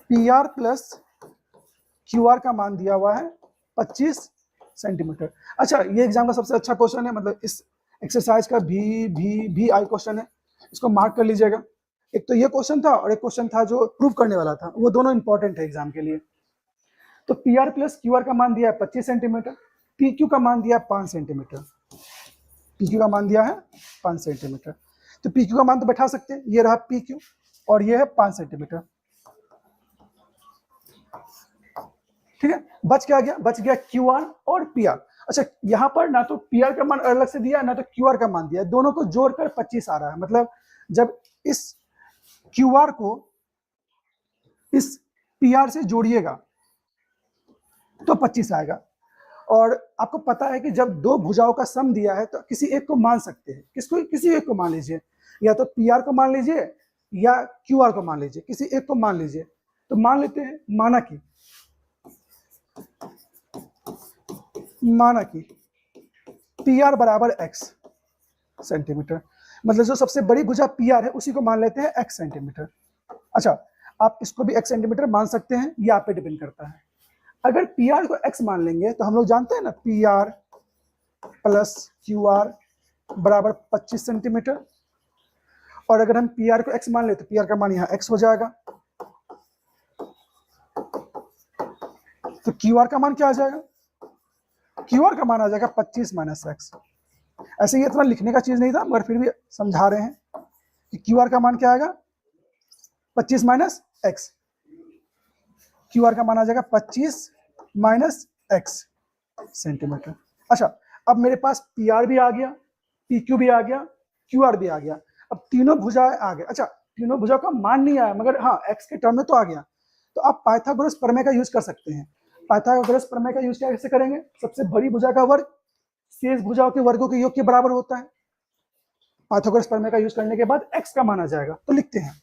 P R plus Q R का मान दिया हुआ है 25 सेंटीमीटर। अच्छा, ये एग्जाम का सबसे अच्छा क्वेश्चन है, मतलब इस एक्सरसाइज का भी आई क्वेश्चन है, इसको मार्क कर लीजिएगा। एक तो ये क्वेश्चन था और एक क्वेश्चन था जो प्रूव करने वाला था, वो दोनों इंपॉर्टेंट है एग्जाम के लिए। तो P R plus Q R का मान दिया है 25 सेंटीमीटर, पी क्यू का मान दिया है 5 सेंटीमीटर, पी क्यू का मान दिया है 5 सेंटीमीटर। तो पी क्यू का मान तो बैठा सकते हैं, ये रहा पी क्यू और ये है 5 सेंटीमीटर, ठीक है। बच क्या गया? बच गया क्यू आर और पी आर। अच्छा, यहाँ पर ना तो पी आर का मान अलग से दिया ना तो क्यू आर का मान दिया, दोनों को जोड़कर 25 आ रहा है। मतलब जब इस क्यू आर को इस पी आर से जोड़िएगा तो 25 आएगा। और आपको पता है कि जब दो भुजाओं का सम दिया है तो किसी एक को मान सकते हैं, किसको? किसी एक को मान लीजिए, या तो पी आर को मान लीजिए या क्यू आर को मान लीजिए, किसी एक को मान लीजिए। तो मान लेते हैं, माना कि पी आर बराबर एक्स सेंटीमीटर, मतलब जो सबसे बड़ी भुजा पी आर है उसी को मान लेते हैं एक्स सेंटीमीटर। अच्छा, आप इसको भी एक्स सेंटीमीटर मान सकते हैं, ये आप पे डिपेंड करता है। अगर पी आर को एक्स मान लेंगे तो हम लोग जानते हैं ना, P R plus Q R बराबर 25 सेंटीमीटर। और अगर हम पी आर को एक्स मान ले तो पी आर का मान यहाँ एक्स हो जाएगा, तो क्यू आर का मान क्या आ जाएगा? क्यू आर का मान आ जाएगा 25 माइनस एक्स। ऐसे ये इतना लिखने का चीज नहीं था, मगर फिर भी समझा रहे हैं कि क्यू आर का मान क्या आएगा? 25 माइनस एक्स। क्यू आर का मान आ जाएगा 25 माइनस एक्स सेंटीमीटर। अच्छा, अब मेरे पास पी आर भी आ गया, पी क्यू भी आ गया, क्यू आर भी आ गया। अब तीनों भुजाएं आ गए। अच्छा, तीनों भुजाओं का मान नहीं आया, मगर हाँ एक्स के टर्म में तो आ गया। तो आप पाइथागोरस प्रमेय का यूज कर सकते हैं। पाइथागोरस प्रमेय का यूज कैसे करेंगे? सबसे बड़ी भुजा का वर्ग शेष भुजाओं के वर्गों के योग के बराबर होता है। पाइथागोरस प्रमेय का यूज करने के बाद एक्स का मान आ जाएगा। तो लिखते हैं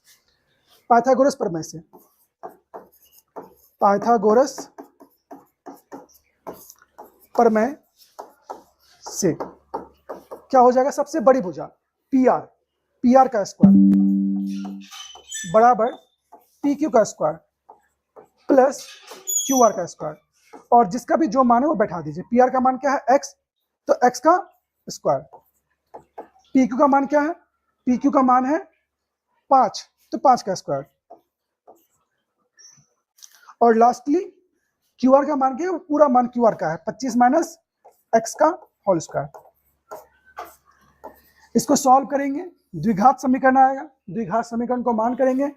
पाइथागोरस प्रमेय से, पाइथागोरस प्रमेय से क्या हो जाएगा? सबसे बड़ी भुजा पी आर का स्क्वायर बराबर पी क्यू का स्क्वायर प्लस क्यू आर का स्क्वायर, और जिसका भी जो मान है वो बैठा दीजिए। पी आर का मान क्या है? एक्स, तो एक्स का स्क्वायर। पी क्यू का मान क्या है? पी क्यू का मान है 5, तो 5 का स्क्वायर। और लास्टली क्यू आर का मान क्या है? पूरा मान क्यू आर का है 25 माइनस एक्स का होल स्क्वायर। इसको सॉल्व करेंगे, द्विघात समीकरण आएगा, द्विघात समीकरण को मान करेंगे,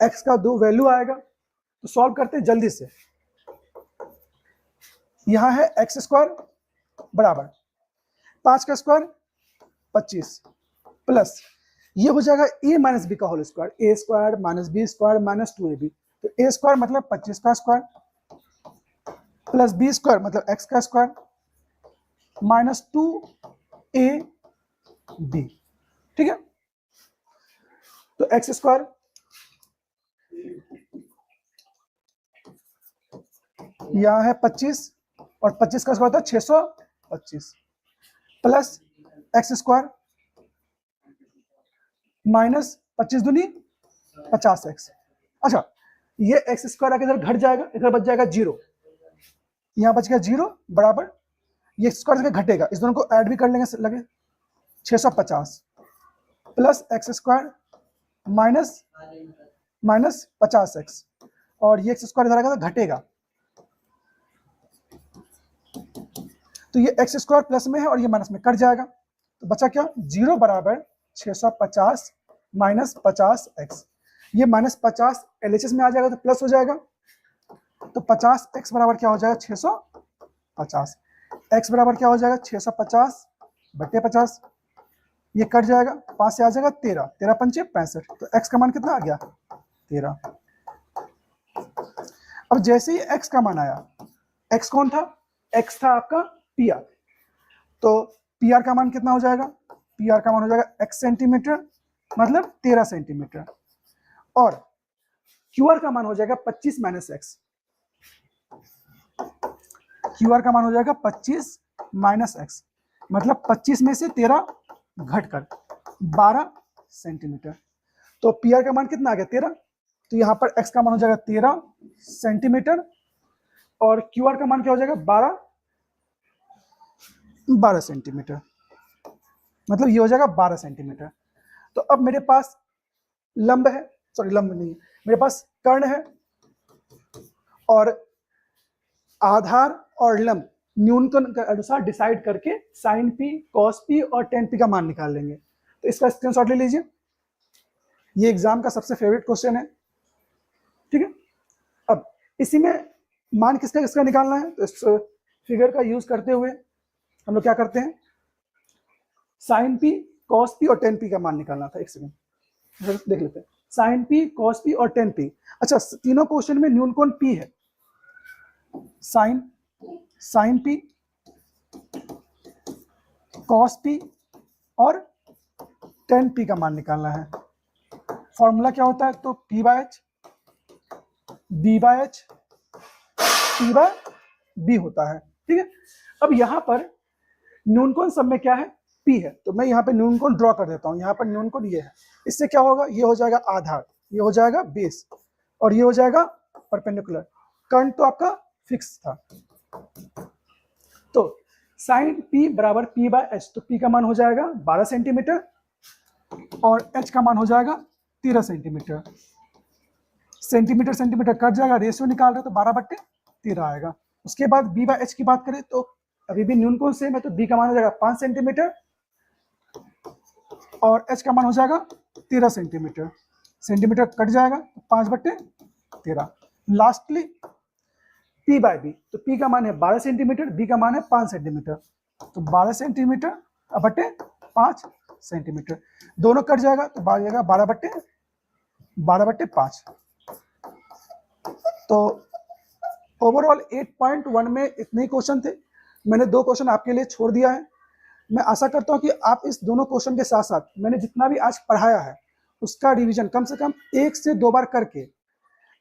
एक्स का 2 वैल्यू आएगा। तो सॉल्व करते हैं जल्दी से। यहां है एक्स स्क्वायर बराबर 5 का स्क्वायर 25 प्लस ये हो जाएगा ए माइनस बी का whole square, A square minus B square minus 2ab। तो ए स्क्वायर मतलब 25 का स्क्वायर प्लस बी स्क्वायर मतलब एक्स का स्क्वायर माइनस 2ab, ठीक है। तो एक्स स्क्वायर यहां है 25 और 25 का स्क्वायर था 625 प्लस एक्स स्क्वायर माइनस 25 दूनी 50x। अच्छा, ये एक्स स्क्वायर आगे इधर घट जाएगा, इधर बच जाएगा 0, यहां बच गया 0 बराबर ये स्क्वायर घटेगा, इस दोनों को ऐड भी कर लेंगे, लगे 650 plus x square minus 50x, और ये एक्स स्क्वायर इधर आएगा तो घटेगा, तो ये एक्स स्क्वायर प्लस में है और ये माइनस में कट जाएगा। तो बचा क्या? 0 बराबर 650 माइनस 50x। ये माइनस 50 LHS में आ जाएगा तो प्लस हो जाएगा, तो 50x बराबर क्या हो जाएगा? 650। x बराबर क्या हो जाएगा? 650 बटे 50, ये कट जाएगा, 5 से आ जाएगा 13, 13 पंचे 65। तो x का मान कितना आ गया? 13। अब जैसे ही x का मान आया, x कौन था, x था आपका PR, तो PR का मान कितना हो जाएगा, PR का मान हो जाएगा x सेंटीमीटर, मतलब 13 सेंटीमीटर, और QR का मान हो जाएगा 25 माइनस x, QR का मान हो जाएगा 25 माइनस x, मतलब 25 में से 13 घटकर 12 सेंटीमीटर। तो PR का मान कितना आ गया 13, तो यहाँ पर x का मान हो जाएगा 13 सेंटीमीटर और QR का मान क्या हो जाएगा 12 सेंटीमीटर, मतलब ये हो जाएगा 12 सेंटीमीटर। तो अब मेरे पास लंब है, सॉरी लंब नहीं है, मेरे पास कर्ण है और आधार और लंब न्यूनतम के अनुसार डिसाइड करके साइन पी, कॉस पी और टेन पी का मान निकाल लेंगे। तो इसका स्क्रीनशॉट ले लीजिए, ये एग्जाम का सबसे फेवरेट क्वेश्चन है, ठीक है। अब इसी में मान किसका किसका निकालना है, तो इस फिगर का यूज करते हुए हम लोग क्या करते हैं, साइन पी, कॉस पी और टेन पी का मान निकालना था। एक सेकंड देख लेते हैं, साइन पी, कॉस पी और टेन पी। अच्छा, तीनों क्वेश्चन में न्यूनकोण पी है, साइन पी, कॉस पी और टेन पी का मान निकालना है। फॉर्मूला क्या होता है, तो P by H, B by H, P by B होता है, ठीक है। अब यहाँ पर न्यूनकोण सब में क्या है, पी है, तो मैं यहाँ पे न्यूनकोण ड्रॉ कर देता हूँ। यहाँ पर न्यूनकोण ये है, इससे क्या होगा, ये हो जाएगा आधार, ये हो जाएगा बेस और ये हो जाएगा परपेंडिकुलर। कर्ण तो आपका फिक्स था, तो साइन पी बराबर पी बाय एच, तो पी का मान हो जाएगा 12 सेंटीमीटर और एच का मान हो जाएगा 13 सेंटीमीटर। सेंटीमीटर सेंटीमीटर कट जाएगा, रेशियो निकाल रहे तो 12/13 आएगा। उसके बाद बी बाय एच की बात करें तो अभी भी न्यूनकोण सेम है, तो बी का मान हो जाएगा 5 सेंटीमीटर और एच का मान हो जाएगा 13 सेंटीमीटर। सेंटीमीटर कट जाएगा तो 5/13। लास्टली पी बाय बी, तो पी का मान है 12 सेंटीमीटर, बी का मान है 5 सेंटीमीटर, तो 12 सेंटीमीटर बटे 5 सेंटीमीटर, दोनों कट जाएगा तो आ जाएगा 12/5। तो ओवरऑल 8.1 में इतने ही क्वेश्चन थे, मैंने 2 क्वेश्चन आपके लिए छोड़ दिया है। मैं आशा करता हूं कि आप इस दोनों क्वेश्चन के साथ साथ मैंने जितना भी आज पढ़ाया है उसका रिवीजन कम से कम 1 से 2 बार करके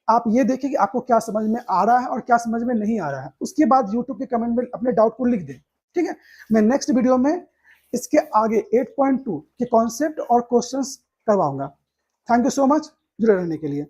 आप ये देखिए कि आपको क्या समझ में आ रहा है और क्या समझ में नहीं आ रहा है। उसके बाद YouTube के कमेंट में अपने डाउट को लिख दें, ठीक है। मैं नेक्स्ट वीडियो में इसके आगे 8.2 के कॉन्सेप्ट और क्वेश्चंस करवाऊंगा। थैंक यू सो मच जुड़े रहने के लिए।